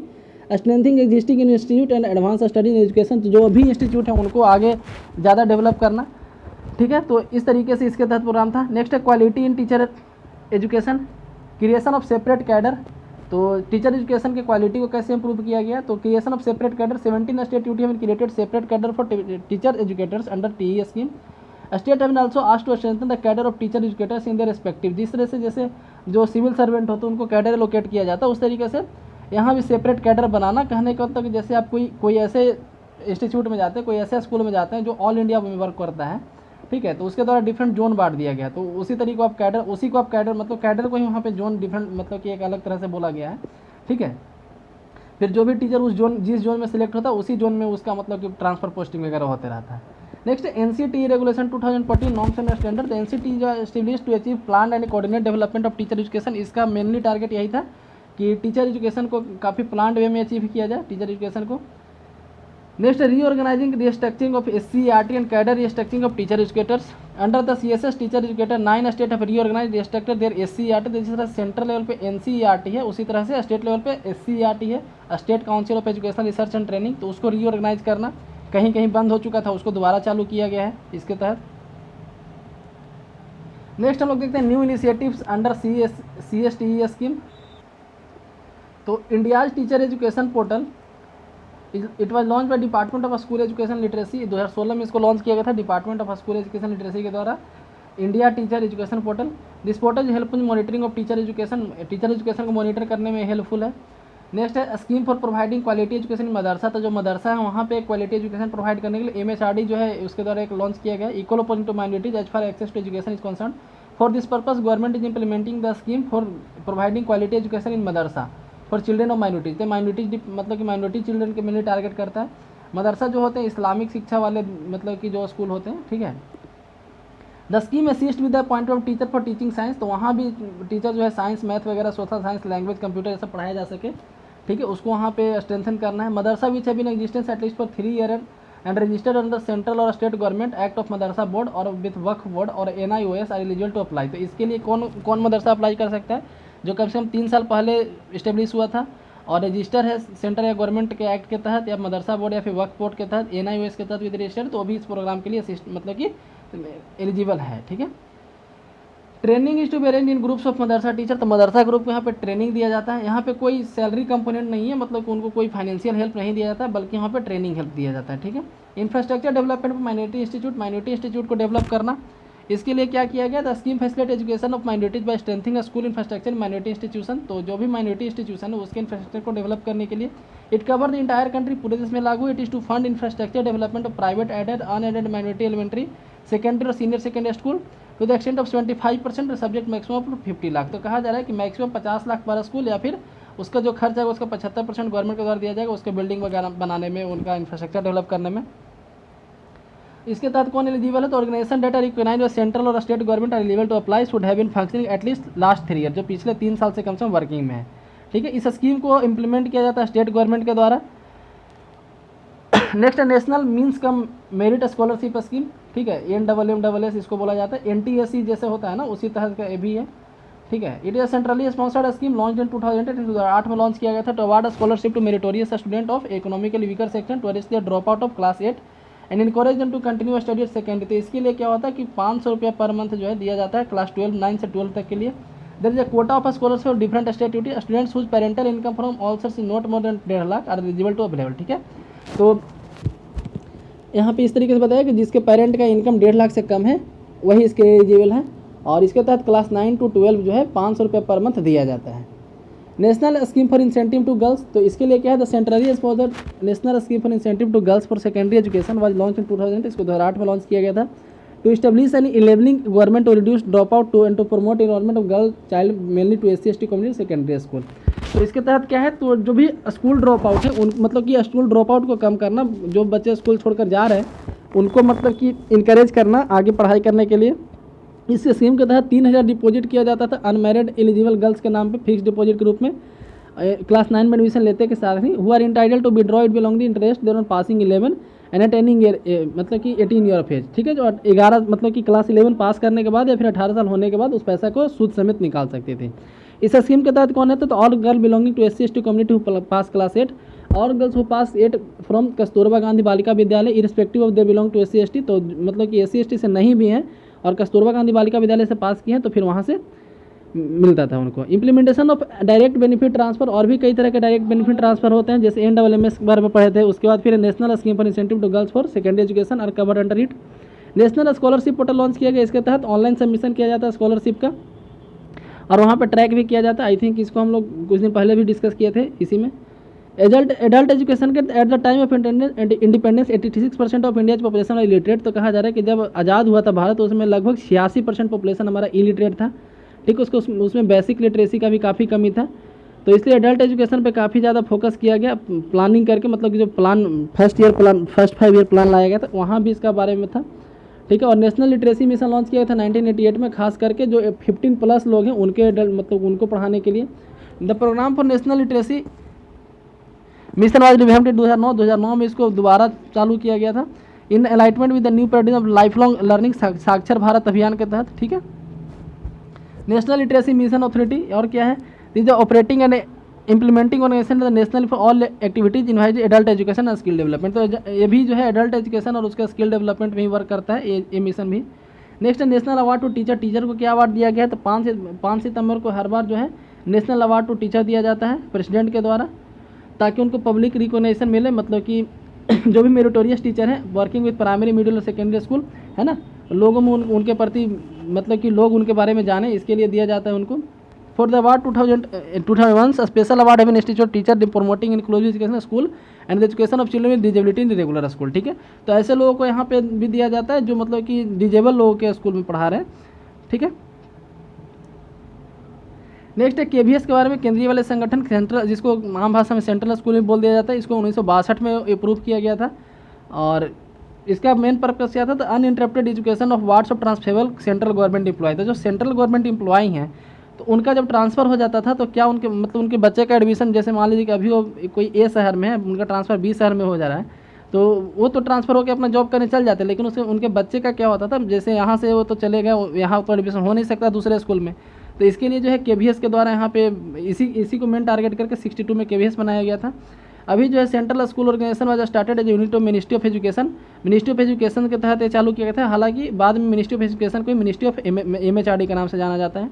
Strengthening existing institute and advance study in education. तो जो भी इंस्टीट्यूट है उनको आगे ज़्यादा डेवलप करना। ठीक है, तो इस तरीके से इसके तहत प्रोग्राम था। नेक्स्ट है quality in teacher education. Creation of separate cadre तो टीचर एजुकेशन की क्वालिटी को कैसे इंप्रूव किया गया, तो creation of separate cadre, 17 state UT have created separate cadre for teacher educators under TE scheme. State have also asked to strengthen the cadre of teacher educators in their respective. जिस तरह से जैसे जो civil servant होते हैं उनको cadre allocate किया जाता है, उस तरीके से यहाँ भी सेपरेट कैडर बनाना। कहने का मतलब कि जैसे आप कोई ऐसे इंस्टीट्यूट में जाते हैं, कोई ऐसे स्कूल में जाते हैं जो ऑल इंडिया में वर्क करता है, ठीक है, तो उसके द्वारा डिफरेंट जोन बांट दिया गया। तो उसी तरीके को आप कैडर मतलब कैडर को ही वहाँ पे जोन डिफरेंट मतलब कि एक अलग तरह से बोला गया है, ठीक है। फिर जो भी टीचर जिस जोन में सिलेक्ट होता है उसी जोन में उसका मतलब कि ट्रांसफर पोस्टिंग वगैरह होते रहता है। Next NCT regulation 2014 norms and standard. NCT जो establish to achieve plan and coordinate development of teacher education. इसका मेनली टारगेट यही था कि टीचर एजुकेशन को काफ़ी प्लान्ड वे में अचीव किया जाए टीचर एजुकेशन को। Next reorganising restructuring of SCERT and cadre restructuring of teacher educators under the CSS teacher educator 9 state of reorganise restructure their SCERT। जिस तरह सेंट्रल लेवल पे NCERT है उसी तरह से स्टेट लेवल पे SCERT है, state council of education research and training. तो उसको रीऑर्गेनाइज करना, कहीं कहीं बंद हो चुका था उसको दोबारा चालू किया गया है इसके तहत। नेक्स्ट हम लोग देखते हैं new initiatives under CSTE scheme. तो India's teacher education portal it was launch by department of school education literacy. 2016 में इसको लॉन्च किया गया था department of school education literacy के द्वारा, India teacher education portal. This portal help in monitoring of teacher education को monitor करने में हेल्पफुल है। नेक्स्ट है scheme for providing quality education in madrasa. तो जो मदरसा है वहाँ पे क्वालिटी एजुकेशन प्रोवाइड करने के लिए MHRD जो है उसके द्वारा एक लॉन्च किया गया, equal opportunity to minorities as far access to education is concern. For this purpose government is implementing the scheme for providing quality education in madrasa for children of minorities. तो माइनॉरिटीज मतलब कि माइनॉरिटी चिल्ड्रेन के mainly target करता है। मदरसा जो होते हैं Islamic शिक्षा वाले मतलब कि जो स्कूल होते हैं, ठीक है। The scheme assist with the point of teacher for teaching science. तो वहाँ भी टीचर जो है साइंस, मैथ वगैरह, सोशल साइंस, लैंग्वेज, कंप्यूटर ये सब पढ़ाया जा सके, ठीक है, उसको वहाँ पे स्ट्रेंथन करना है। Madrasa which have been existence at least for 3 year and registered under central और state government act of madrasa board और विथ वक्फ बोर्ड और NIOS are eligible to apply. तो इसके लिए कौन मदरसा अप्लाई कर सकता है? जो कम से कम 3 साल पहले इस्टेब्लिश हुआ था और रजिस्टर है सेंट्रल या गवर्नमेंट के एक्ट के तहत या मदरसा बोर्ड या फिर वक्फ बोर्ड के तहत, NIOS के तहत विद रजिस्टर, तो अभी इस प्रोग्राम के लिए मतलब कि एलिजिबल है, ठीक है। Training is to be arrange in groups of madrasa teacher. तो मदरसा ग्रुप को यहाँ पे ट्रेनिंग दिया जाता है। यहाँ पे कोई सैलरी कंपोनेंट नहीं है, मतलब कि उनको कोई फाइनेंशियल हेल्प नहीं दिया जाता है, बल्कि यहाँ पे ट्रेनिंग हेल्प दिया जाता है, ठीक है। Infrastructure development of minority institute को डेवलप करना, इसके लिए क्या किया गया? The scheme facilitate education of minorities by strengthening school infrastructure in minority institution. तो जो भी माइनॉरिटी इंस्टीट्यूशन है उसके इंफ्रास्ट्रक्चर को डेवलप करने के लिए it cover the entire country, पूरे देश में लागू। It is to fund infrastructure development of private aided unaided minority elementary, secondary और senior secondary school to the extent of 25% subject maximum of 50 lakh. तो कहा जा रहा है कि मैक्सिमम 50 लाख पर स्कूल या फिर उसका जो खर्च है उसका 75% गवर्नमेंट के द्वारा दिया जाएगा, उसके बिल्डिंग वगैरह बनाने में, उनका इंफ्रास्ट्रक्चर डेवलप करने में। इसके तहत कौन एलिजिबल है? तो organisation that are recognised by central और state government are eligible to apply should have been functioning at least last 3 year, जो पिछले 3 साल से कम से कम वर्किंग में है, ठीक है। इस स्कीम को इम्प्लीमेंट किया जाता है स्टेट गवर्नमेंट के द्वारा। नेक्स्ट है national means cum merit scholarship scheme, ठीक है, NMMS इसको बोला जाता है। NTSC जैसे होता है ना उसी तरह का ये भी है, ठीक है। It is centrally sponsored scheme launch in 2008 में लॉन्च किया गया था to award scholarship to meritorious student of economically weaker section to arrest their drop out of class 8 and encourage them to continue study at secondary. तो इसके लिए क्या होता है कि 500 रुपया पर मंथ जो है दिया जाता है क्लास 12 9 से 12 तक के लिए। There is a quota of scholarship of different state students whose parental income from all source is not more than 1.5 lakh are eligible to available, ठीक है। तो यहाँ पे इस तरीके से बताया कि जिसके पेरेंट का इनकम 1.5 लाख से कम है वही इसके एलिजिबल है, और इसके तहत क्लास 9 to 12 जो है 500 रुपये पर मंथ दिया जाता है। National scheme for incentive to girls, तो इसके लिए क्या है? The centrally sponsored national scheme for incentive to girls for secondary education was launch in 2000, इसको 2008 में लॉन्च किया गया था। To establish an enabling government to reduce drop out to and to promote enrolment of girl child mainly to SC/ST community secondary school. तो इसके तहत क्या है? तो जो भी स्कूल ड्रॉप आउट है उन मतलब कि स्कूल ड्रॉप आउट को कम करना, जो बच्चे स्कूल छोड़कर जा रहे हैं उनको मतलब कि इनकरेज करना आगे पढ़ाई करने के लिए। इस स्कीम के तहत 3000 डिपॉजिट किया जाता था अनमैरिड एलिजिबल गर्ल्स के नाम पे फिक्स डिपॉजिट के रूप में क्लास 9 में एडमिशन लेते के साथ ही। Who are entitled to withdraw it belong the interest there on passing 11 and attaining मतलब कि 18 ईयर ऑफ एज, ठीक है। जो 11 मतलब कि क्लास 11 पास करने के बाद या फिर 18 साल होने के बाद उस पैसा को सूद समेत निकाल सकते थे। इस स्कीम के तहत कौन है? तो all girl belonging to SC/ST community who pass class 8 और girls who pass 8 from Kasturba Gandhi Balika Vidyalaya irrespective of they belong to SC/ST। तो मतलब कि SC/ST से नहीं भी हैं और कस्तूरबा गांधी बालिका विद्यालय से पास किए हैं तो फिर वहाँ से मिलता था उनको। Implementation of direct benefit transfer, और भी कई तरह के डायरेक्ट बेनिफिट ट्रांसफर होते हैं, जैसे NMS के बारे में पढ़े थे। उसके बाद फिर national scheme for incentive to girls for secondary education are covered under it. National scholarship portal launch किया गया, इसके तहत ऑनलाइन सबमिशन किया जाता है स्कॉलरशिप का, और वहाँ पर ट्रैक भी किया जाता है। आई थिंक इसको हम लोग कुछ दिन पहले भी डिस्कस किए थे इसी में। एडल्ट एजुकेशन के at the time of independence 86% of India population illiterate. तो कहा जा रहा है कि जब आज़ाद हुआ था भारत, उसमें लगभग 86% पॉपुलेशन हमारा इलिटरेट था, ठीक। उसमें बेसिक लिटरेसी का भी काफ़ी कमी था, तो इसलिए एडल्ट एजुकेशन पे काफ़ी ज़्यादा फोकस किया गया प्लानिंग करके, मतलब कि जो फर्स्ट 5 ईयर प्लान लाया गया था वहाँ भी इसका बारे में था, ठीक है। और नेशनल लिटरेसी मिशन लॉन्च किया था 1988 में, खास करके जो 15+ लोग हैं उनके मतलब उनको पढ़ाने के लिए। The programme for national literacy mission was revamped 2009 में इसको दोबारा चालू किया गया था। In alignment with the new paradigm of life long learning, Saakshar Bharat अभियान के तहत, ठीक है। नेशनल लिटरेसी मिशन अथॉरिटी और क्या है, this operating and implementing organisation national for all activities इनवाइज एडल्ट एजुकेशन और स्किल डेवलपमेंट। तो ये भी जो है एडल्ट एजुकेशन और उसका स्किल डेवलपमेंट में ही वर्क करता है ये मिशन भी। Next national award to teacher. Teacher को क्या अवार्ड दिया गया है, तो 5 सितंबर को हर बार जो है नेशनल अवार्ड टू टीचर दिया जाता है प्रेसिडेंट के द्वारा, ताकि उनको पब्लिक रिकॉग्निशन मिले, मतलब कि जो भी मेरिटोरियस टीचर हैं वर्किंग विद प्राइमरी मिडिल और सेकेंडरी स्कूल है ना, लोगों में उनके प्रति मतलब कि लोग उनके बारे में जाने, इसके लिए दिया जाता है उनको। For the award 2001 special award है institute teacher promoting inclusive education school and the education of children with disability in the regular school, ठीक है। तो ऐसे लोगों को यहाँ पे भी दिया जाता है जो मतलब कि डिजेबल लोगों के स्कूल में पढ़ा रहे हैं, ठीक है। नेक्स्ट है KVS के बारे में, केंद्रीय वाले संगठन सेंट्रल, जिसको आम भाषा में सेंट्रल स्कूल में बोल दिया जाता है। इसको 1962 में अप्रूव किया गया था, और इसका मेन पर्पस क्या था, तो uninterrupted education of wards of transferable central government employ. तो जो सेंट्रल गवर्नमेंट एम्प्लॉय हैं, तो उनका जब ट्रांसफ़र हो जाता था तो क्या उनके मतलब उनके बच्चे का एडमिशन, जैसे मान लीजिए कि अभी वो कोई A शहर में है, उनका ट्रांसफ़र B शहर में हो जा रहा है, तो वो तो ट्रांसफ़र होकर अपना जॉब करने चल जाते, लेकिन उसके उनके बच्चे का क्या होता था, जैसे यहाँ से वो तो चले गए, यहाँ तो एडमिशन हो नहीं सकता दूसरे स्कूल में, तो इसके लिए जो है KVS के द्वारा यहाँ पे इसी को मेन टारगेट करके 62 में KVS बनाया गया था। अभी जो है central school organisation was started as unit of ministry of education. Ministry of education के तहत ये चालू किया गया था, हालांकि बाद में मिनिस्ट्री ऑफ एजुकेशन को मिनिस्ट्री ऑफ MHRD के नाम से जाना जाता है।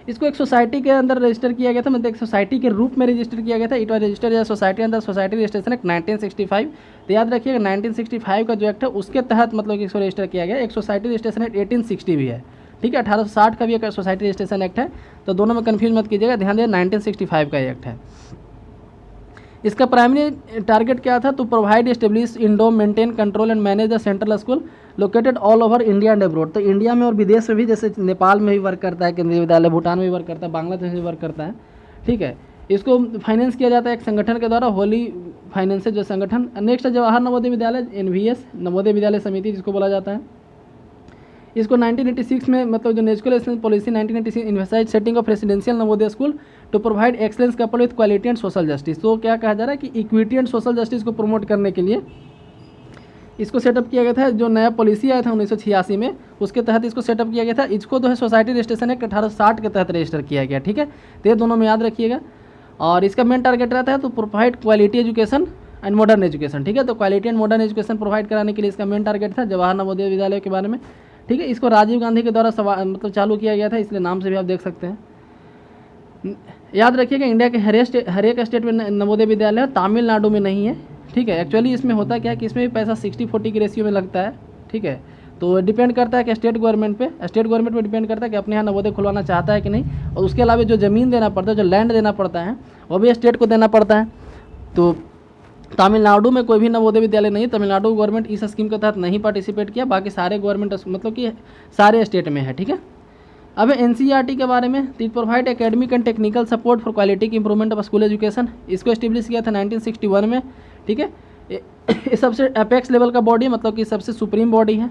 इसको एक सोसाइटी के अंदर रजिस्टर किया गया था, मतलब एक सोसाइटी के रूप में रजिस्टर किया गया था। It was registered as society under society registration act 1965। तो याद रखिएगा 1965 का जो एक्ट है उसके तहत मतलब कि इसको रजिस्टर किया गया। एक सोसाइटी रजिस्ट्रेशन एक्ट 1860 भी है, ठीक है। 1860 का भी एक सोसाइटी रजिस्ट्रेशन एक्ट है, तो दोनों में कन्फ्यूज मत कीजिएगा, ध्यान दें 1965 का एक्ट है। इसका प्राइमरी टारगेट क्या था, तो provide establish endow maintain control and manage the central school located all over India and abroad. तो इंडिया में और विदेश में भी, जैसे नेपाल में भी वर्क करता है केंद्रीय विद्यालय, भूटान में भी वर्क करता है, बांग्लादेश में भी वर्क करता है, ठीक है। इसको फाइनेंस किया जाता है एक संगठन के द्वारा, होली फाइनेंस जो संगठन। नेक्स्ट है जवाहर नवोदय विद्यालय, NVS नवोदय विद्यालय समिति जिसको बोला जाता है। इसको 1986 में मतलब जो national policy 1986 envisages setting of residential Navodaya school to provide excellence couple with quality and social justice. तो क्या कहा जा रहा है कि इक्विटी एंड सोशल जस्टिस को प्रमोट करने के लिए इसको सेटअप किया गया था। जो नया पॉलिसी आया था 1986 में, उसके तहत इसको सेटअप किया गया था। इसको जो है सोसाइटी रजिस्ट्रेशन एक्ट 1860 के तहत रजिस्टर किया गया, ठीक है। तो ये दोनों में याद रखिएगा। और इसका मेन टारगेट रहता है तो provide quality education and modern education, ठीक है। तो quality and modern education provide कराने के लिए इसका मेन टारगेट था। जवाहर नवोदय विद्यालय के बारे में, ठीक है। इसको राजीव गांधी के द्वारा मतलब चालू किया गया था, इसलिए नाम से भी आप देख सकते हैं। याद रखिएगा इंडिया के हर एक स्टेट में नवोदय विद्यालय है, तमिलनाडु में नहीं है, ठीक है। एक्चुअली इसमें होता क्या है कि इसमें भी पैसा 60-40 की रेशियो में लगता है, ठीक है। तो डिपेंड करता है कि स्टेट गवर्नमेंट पे डिपेंड करता है कि अपने यहाँ नवोदय खुलवाना चाहता है कि नहीं। और उसके अलावा जो ज़मीन देना पड़ता है, जो लैंड देना पड़ता है, वो भी स्टेट को देना पड़ता है। तो तमिलनाडु में कोई भी नवोदय विद्यालय नहीं, तमिलनाडु गवर्नमेंट इस स्कीम के तहत नहीं पार्टिसिपेट किया, बाकी सारे गवर्नमेंट मतलब कि सारे स्टेट में है, ठीक है। अब NCERT के बारे में, it provide academic and technical support for quality की इंप्रूवमेंट ऑफ स्कूल एजुकेशन। इसको एस्टेब्लिश किया था 1961 में, ठीक है। ये सबसे अपेक्स लेवल का बॉडी, मतलब कि सबसे सुप्रीम बॉडी है।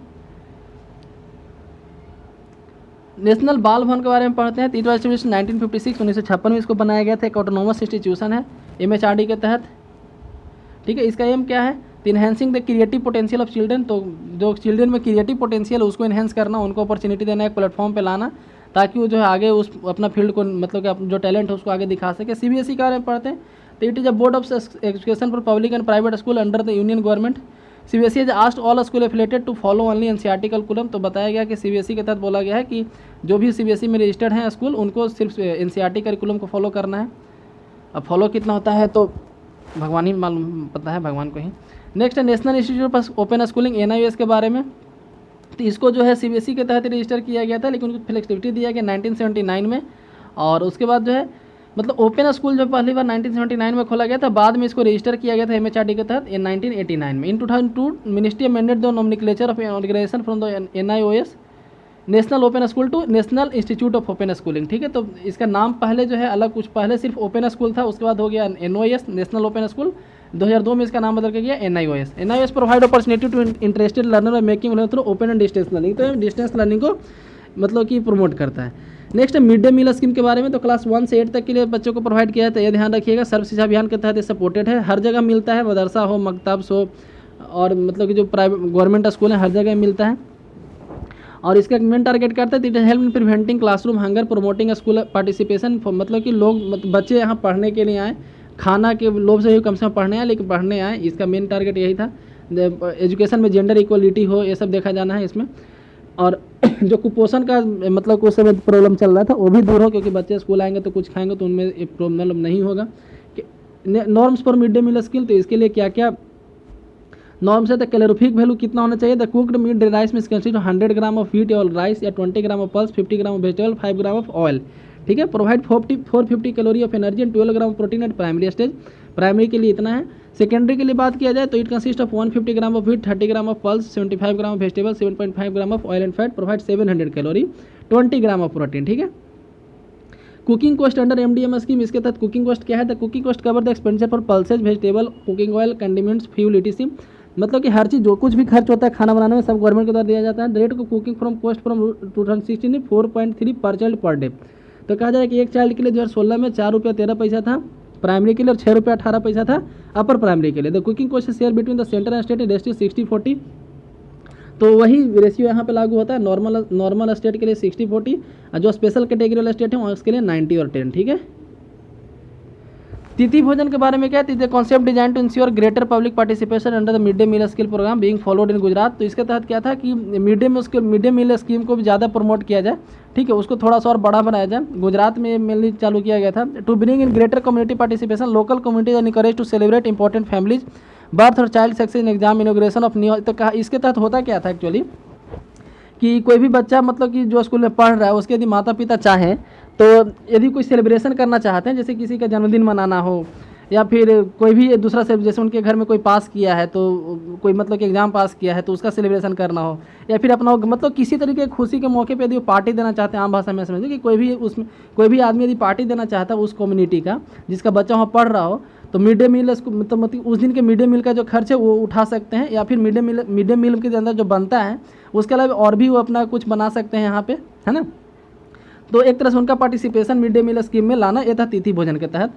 नेशनल बाल भवन के बारे में पढ़ते हैं। इट वाज एस्टेब्लिश्ड 1956 में इसको बनाया गया था। एक ऑटोनोमस इंस्टीट्यूशन है MHRD के तहत, ठीक है। इसका एम क्या है, enhancing the creative potential of children. तो जो चिल्ड्रन में क्रिएटिव पोटेंशियल है उसको इन्हेंस करना, उनको अपॉर्चुनिटी देना, एक प्लेटफॉर्म पे लाना, ताकि वो जो है आगे उस अपना फील्ड को मतलब कि जो टैलेंट है उसको आगे दिखा सके। CBSE के बारे में पढ़ते हैं। तो it is a board of education for public and private school under the union government. CBSE has asked all school affiliated to follow only NCERT curriculum। तो बताया गया कि CBSE के तहत बोला गया है कि जो भी CBSE में रजिस्टर्ड हैं स्कूल उनको सिर्फ NCERT करिकुलम को फॉलो करना है। अब फॉलो कितना होता है तो भगवान ही मालूम, पता है भगवान को ही। नेक्स्ट है national institute of open schooling NIOS के बारे में। तो इसको जो है CBSE के तहत रजिस्टर किया गया था, लेकिन उनको फ्लेक्सिबिलिटी दिया गया 1979 में। और उसके बाद जो है मतलब ओपन स्कूल जो पहली बार 1979 में खोला गया था, बाद में इसको रजिस्टर किया गया था MHRD के तहत 1989 में। In 2002 ministry amended the nomenclature of organisation from the NIOS national open school to national institute of open schooling. ठीक है, तो इसका नाम पहले जो है अलग, कुछ पहले सिर्फ ओपन स्कूल था, उसके बाद हो गया NOS नेशनल ओपन स्कूल। 2002 में इसका नाम बदल के गया NIOS। NIOS provide opportunity to interested learner making through open and distance learning. तो डिस्टेंस लर्निंग को मतलब कि प्रमोट करता है। नेक्स्ट है मिड डे मील स्कीम के बारे में। तो क्लास 1 से 8 तक के लिए बच्चों को प्रोवाइड किया है, तो ये ध्यान रखिएगा सर्व शिक्षा अभियान के तहत ये सपोर्टेड है, हर जगह मिलता है, मदरसा हो, मकतब हो, और मतलब कि जो प्राइवेट गवर्नमेंट स्कूल है हर जगह मिलता है। और इसका मेन टारगेट करता है it help in preventing classroom hunger, promoting school participation. मतलब कि लोग बच्चे यहाँ पढ़ने के लिए आए, खाना के लोभ से ही कम से कम पढ़ने आए, लेकिन पढ़ने आए, इसका मेन टारगेट यही था। एजुकेशन में जेंडर इक्वलिटी हो, ये सब देखा जाना है इसमें। और जो कुपोषण का मतलब उस समय प्रॉब्लम चल रहा था वो भी दूर हो, क्योंकि बच्चे स्कूल आएंगे तो कुछ खाएंगे तो उनमें प्रॉब्लम नहीं होगा। Norms for mid day meal skill, तो इसके लिए क्या क्या नॉर्म्स है। तो कैलोरीफिक वैल्यू कितना होना चाहिए। द कुक्ड मिड राइस में कंसिस्ट 100 ग्राम ऑफ व्हीट और राइस, या 20 gram of pulse, 50 gram of vegetable, 5 gram of oil. ठीक है, provide 450 calorie of energy and 12 gram protein at primary stage. Primary के लिए इतना है। सेकेंडरी के लिए बात किया जाए तो it consist of 150 gram of wheat, 30 gram of pulse, 75 gram of vegetable, 7.5 gram of oil and fat, provide 700 calorie, 20 gram of protein. ठीक है। Cooking cost under MDM scheme, इसके तहत कुकिंग कॉस्ट क्या है। The cooking cost cover the expenditure for pulses, vegetable, cooking oil, condiments, fuel ETC। मतलब कि हर चीज़ जो कुछ भी खर्च होता है खाना बनाने में सब गवर्नमेंट के द्वारा दिया जाता है। रेट को कुकिंग फ्रॉम कॉस्ट फ्रॉम 2016 4.3 पर चाइल्ड पर डे। तो कहा जाए कि एक चाइल्ड के लिए 2016 में 4 रुपया 13 पैसा था प्राइमरी के लिए, और 6 रुपया 18 पैसा था अपर प्राइमरी के लिए। The cooking cost share between the centre and state ratio 60-40। तो वही रेशियो यहाँ पे लागू होता है। नॉर्मल स्टेट के लिए 60-40, और जो स्पेशल कैटेगरी वाला स्टेट है उसके लिए 90 और 10। ठीक है। तिथि भोजन के बारे में क्या है। Concept design to ensure greater public participation under the mid day meal skill programme being followed in Gujarat. तो इसके तहत क्या था कि मिड डे मील स्कीम को भी ज़्यादा प्रमोट किया जाए। ठीक है, उसको थोड़ा सा और बड़ा बनाया जाए। गुजरात में मेनली चालू किया गया था। To bring in greater community participation, local communities are encourage to celebrate important families, birth और child success in exam, inauguration of new. तो कहा इसके तहत होता क्या था एक्चुअली कि कोई भी बच्चा मतलब कि जो स्कूल में पढ़ रहा है उसके यदि माता पिता चाहें तो यदि कोई सेलिब्रेशन करना चाहते हैं, जैसे किसी का जन्मदिन मनाना हो या फिर कोई भी दूसरा से, जैसे उनके घर में कोई पास किया है तो कोई मतलब कि एग्ज़ाम पास किया है तो उसका सेलिब्रेशन करना हो, या फिर अपना मतलब किसी तरीके की खुशी के मौके पे यदि वो पार्टी देना चाहते हैं, आम भाषा में समझिए कि कोई भी आदमी यदि पार्टी देना चाहता है उस कम्युनिटी का जिसका बच्चा वहाँ पढ़ रहा हो, तो मिड डे मील मतलब उस दिन के मिड डे मील का जो खर्च है वो उठा सकते हैं, या फिर मिड डे मील के अंदर जो बनता है उसके अलावा और भी वो अपना कुछ बना सकते हैं यहाँ पे, है ना। तो एक तरह से उनका participation mid day meal scheme में लाना, ये था तिथि भोजन के तहत।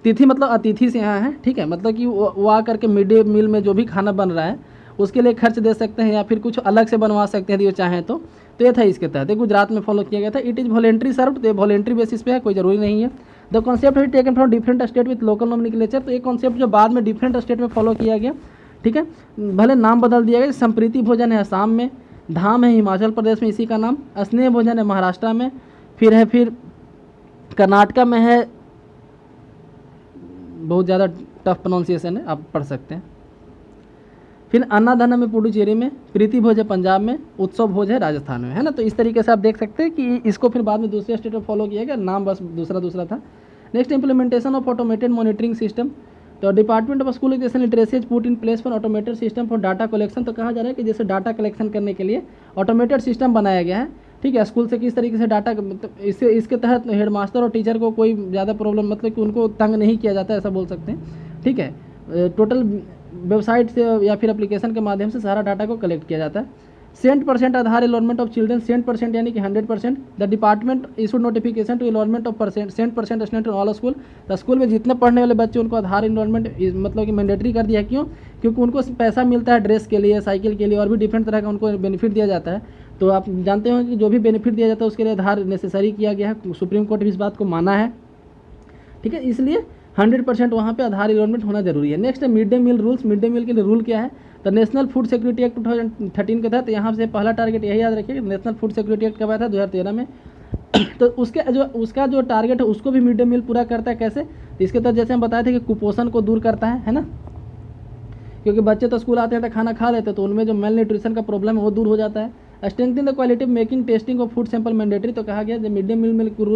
तिथि मतलब अतिथि से यहाँ है। ठीक है, मतलब कि वो आ करके मिड डे मील में जो भी खाना बन रहा है उसके लिए खर्च दे सकते हैं, या फिर कुछ अलग से बनवा सकते हैं यदि वो चाहें तो ये था इसके तहत। गुजरात में फॉलो किया गया था। इट इज़ वॉलेंट्री सर्व, तो वॉलेंट्री बेसिस पे है, कोई ज़रूरी नहीं है। द कॉन्सेप्ट है taken from different state with local nomenclature. तो एक कॉन्सेप्ट जो बाद में डिफरेंट स्टेट में फॉलो किया गया। ठीक है, भले नाम बदल दिया गया। संप्रीति भोजन है असम में, धाम है हिमाचल प्रदेश में इसी का नाम, स्नेह भोजन है महाराष्ट्र में, फिर कर्नाटका में है, बहुत ज़्यादा टफ प्रोनाउंसिएशन है, आप पढ़ सकते हैं। फिर अन्नाधाना में पुडुचेरी में, प्रीति भोज है पंजाब में, उत्सव भोज है राजस्थान में, है ना। तो इस तरीके से आप देख सकते हैं कि इसको फिर बाद में दूसरे स्टेट में फॉलो किया गया, नाम बस दूसरा था। Next implementation of automated monitoring system. तो department of school education literacy put in place for automated system for data collection. तो कहा जा रहा है कि जैसे डाटा कलेक्शन करने के लिए ऑटोमेटेड सिस्टम बनाया गया है। ठीक है, स्कूल से किस तरीके से डाटा मतलब इसके तहत हेडमास्टर और टीचर को कोई ज़्यादा प्रॉब्लम मतलब कि उनको तंग नहीं किया जाता है, ऐसा बोल सकते हैं। ठीक है, टोटल वेबसाइट से या फिर एप्लीकेशन के माध्यम से सारा डाटा को कलेक्ट किया जाता है। 100% आधार एनरोलमेंट ऑफ चिल्ड्रन, 100% यानी कि 100%। The department issued notification to enrolment of 100% student in all school. तो स्कूल में जितने पढ़ने वाले बच्चे उनको आधार एनरोलमेंट मतलब कि मैंडेटरी कर दिया है। क्यों? क्योंकि उनको पैसा मिलता है ड्रेस के लिए, साइकिल के लिए, और भी डिफरेंट तरह का उनको बेनिफिट दिया जाता है। तो आप जानते हो कि जो भी बेनिफिट दिया जाता है उसके लिए आधार नेसेसरी किया गया है। सुप्रीम कोर्ट भी इस बात को माना है। ठीक है, इसलिए 100% वहाँ पे आधार एनरोलमेंट होना जरूरी है। नेक्स्ट है mid day meal rules. Mid day meal के लिए रूल क्या है। तो नेशनल फूड सिक्योरिटी एक्ट 2013 के तहत यहाँ से पहला टारगेट यही याद रखिए, नेशनल फूड सिक्योरिटी एक्ट कब आया था, 2013 में। तो उसका जो टारगेट है उसको भी मिड डे मील पूरा करता है। कैसे? तो इसके तहत जैसे हम बताए थे कि कुपोषण को दूर करता है ना, क्योंकि बच्चे तो स्कूल आते हैं तो खाना खा लेते हैं, तो उनमें जो मेल न्यूट्रिशन का प्रॉब्लम है वो दूर हो जाता है। Strengthening the quality making testing of food sample mandatory, तो कहा गया जब मिड डे मील में कुछ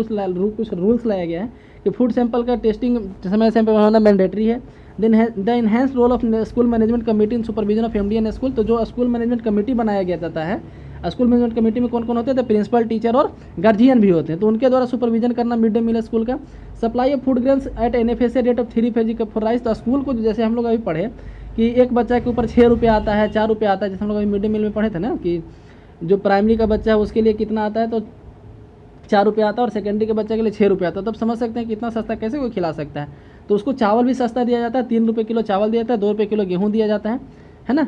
रूल्स लाया गया है कि फूड सैंपल का टेस्टिंग समय सैंपल होना मैंडेटरी है। The enhance role of school management committee in supervision of MD and school, तो जो स्कूल मैनेजमेंट कमेटी बनाया गया जाता है, स्कूल मैनेजमेंट कमेटी में कौन कौन होते हैं, तो प्रिंसिपल, टीचर और गार्जियन भी होते हैं, तो उनके द्वारा सुपरविजन करना मिड डे मील स्कूल का। Supply of food grains at NFSA rate of 3 kg for rice, तो स्कूल को जैसे हम लोग अभी पढ़े कि एक बच्चा के ऊपर 6 रुपये आता है, 4 रुपये आता है, जैसे हम लोग अभी मिड डे मील में पढ़े थे ना कि जो प्राइमरी का बच्चा है उसके लिए कितना आता है, तो 4 रुपये आता है, और सेकेंडरी के बच्चे के लिए 6 रुपये आता है। तब समझ सकते हैं कितना सस्ता कैसे कोई खिला सकता है। तो उसको चावल भी सस्ता दिया जाता है, 3 रुपये किलो चावल दिया जाता है, 2 रुपये किलो गेहूँ दिया जाता है ना।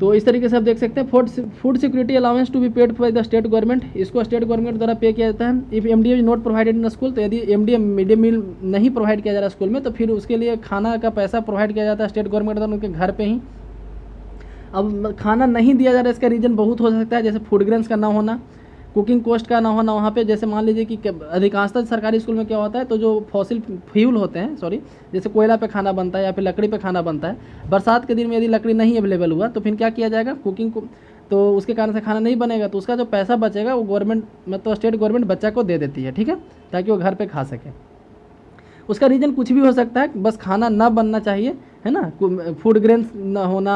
तो इस तरीके से आप देख सकते हैं food security allowance to be paid by the state government, इसको स्टेट गवर्नमेंट द्वारा पे किया जाता है। If MDA is not provided in school, तो यदि एमडीए मिड डे मील नहीं प्रोवाइड किया जा रहा है स्कूल में, तो फिर उसके लिए खाना का पैसा प्रोवाइड किया जाता है स्टेट गवर्नमेंट द्वारा उनके घर पे ही। अब खाना नहीं दिया जा रहा है, इसका रीज़न बहुत हो सकता है, जैसे फूड ग्रेन्स का ना होना, कुकिंग कॉस्ट का ना होना वहाँ पे। जैसे मान लीजिए कि अधिकांशतः सरकारी स्कूल में क्या होता है, तो जो फॉसिल फ्यूल होते हैं जैसे कोयला पे खाना बनता है या फिर लकड़ी पे खाना बनता है, बरसात के दिन में यदि लकड़ी नहीं अवेलेबल हुआ तो फिर क्या किया जाएगा, कुकिंग को, तो उसके कारण से खाना नहीं बनेगा, तो उसका जो पैसा बचेगा वो गवर्नमेंट मतलब स्टेट गवर्नमेंट बच्चा को दे देती है, ठीक है, ताकि वो घर पर खा सके। उसका रीज़न कुछ भी हो सकता है, बस खाना ना बनना चाहिए, है ना, फूड ग्रेन्स ना होना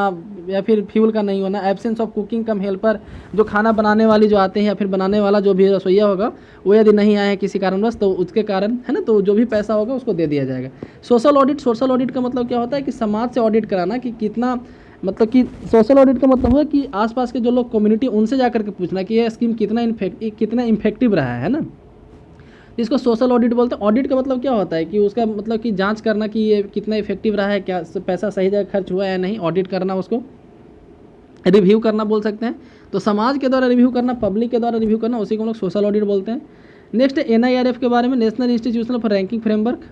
या फिर फ्यूल का नहीं होना, absence of cooking come helper, जो खाना बनाने वाली जो आते हैं या फिर बनाने वाला जो भी रसोईया होगा वो यदि नहीं आए हैं किसी कारणवश, तो उसके कारण, है ना, तो जो भी पैसा होगा उसको दे दिया जाएगा। सोशल ऑडिट का मतलब क्या होता है कि समाज से ऑडिट कराना कि कितना, मतलब कि सोशल ऑडिट का मतलब है कि आसपास के जो लोग कम्युनिटी उनसे जा करके पूछना कि ये स्कीम कितना इफेक्टिव रहा है ना, इसको सोशल ऑडिट बोलते हैं। ऑडिट का मतलब क्या होता है कि उसका मतलब कि जांच करना कि ये कितना इफेक्टिव रहा है, क्या पैसा सही जगह खर्च हुआ है या नहीं, ऑडिट करना, उसको रिव्यू करना बोल सकते हैं। तो समाज के द्वारा रिव्यू करना, पब्लिक के द्वारा रिव्यू करना, उसी को हम लोग सोशल ऑडिट बोलते हैं। नेक्स्ट NIRF के बारे में, national institution for ranking framework,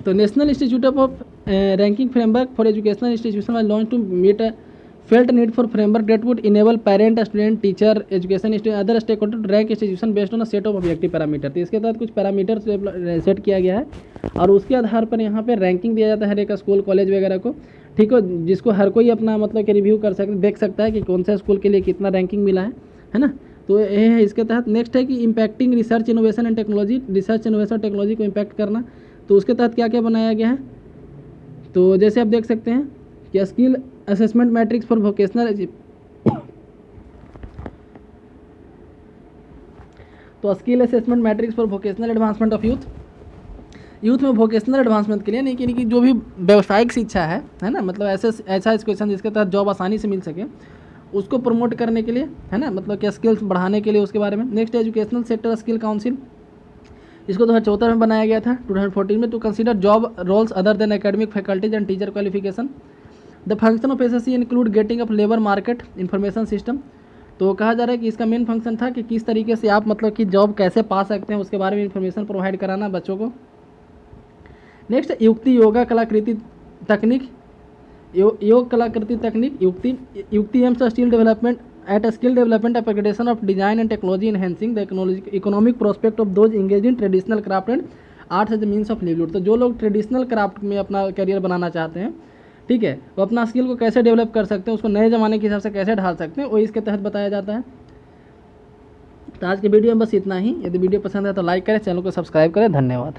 तो national institute of ranking framework for educational institution was launch to meet felt need for framework that would enable parent, student, teacher, education other stakeholder to rank institution based on a set of objective parameter। तो इसके तहत कुछ parameter set किया गया है और उसके आधार पर यहाँ पे रैंकिंग दिया जाता है हर एक स्कूल कॉलेज वगैरह को, ठीक है, जिसको हर कोई अपना मतलब कि रिव्यू कर सकते, देख सकता है कि कौन सा स्कूल के लिए कितना रैंकिंग मिला है ना। तो ये है इसके तहत। नेक्स्ट है कि impacting research innovation and technology, research innovation technology को इम्पैक्ट करना, तो उसके तहत क्या क्या बनाया गया है, तो जैसे आप देख सकते हैं कि skill assessment matrix for vocational, तो skill assessment matrix for vocational advancement of youth में वोकेशनल एडवांसमेंट के लिए, नहीं कि जो भी व्यावसायिक शिक्षा है ना, मतलब ऐसा क्वेश्चन जिसके तहत जॉब आसानी से मिल सके, उसको प्रमोट करने के लिए, है ना, मतलब कि स्किल्स बढ़ाने के लिए, उसके बारे में। Next educational sector skill council, इसको 2014 में बनाया गया था, 2014 में, to consider job roles other than academic faculties and teacher qualification. The function of SSC include getting of labour market information system, तो कहा जा रहा है कि इसका मेन फंक्शन था कि किस तरीके से आप मतलब कि जॉब कैसे पा सकते हैं उसके बारे में इंफॉर्मेशन प्रोवाइड कराना बच्चों को। नेक्स्ट युक्ति योगा कलाकृति तकनीक, योग कलाकृति तकनीक, युक्ति aims skill development at skill development upgradation of design and technology enhancing the economic prospect of those engage in traditional craft and arts as means of livelihood. तो जो लोग ट्रेडिशनल क्राफ्ट में अपना करियर बनाना चाहते हैं, ठीक है, वो अपना स्किल को कैसे डेवलप कर सकते हैं, उसको नए ज़माने के हिसाब से कैसे ढाल सकते हैं, वो इसके तहत बताया जाता है। तो आज के वीडियो में बस इतना ही। यदि वीडियो पसंद है तो लाइक करें, चैनल को सब्सक्राइब करें। धन्यवाद।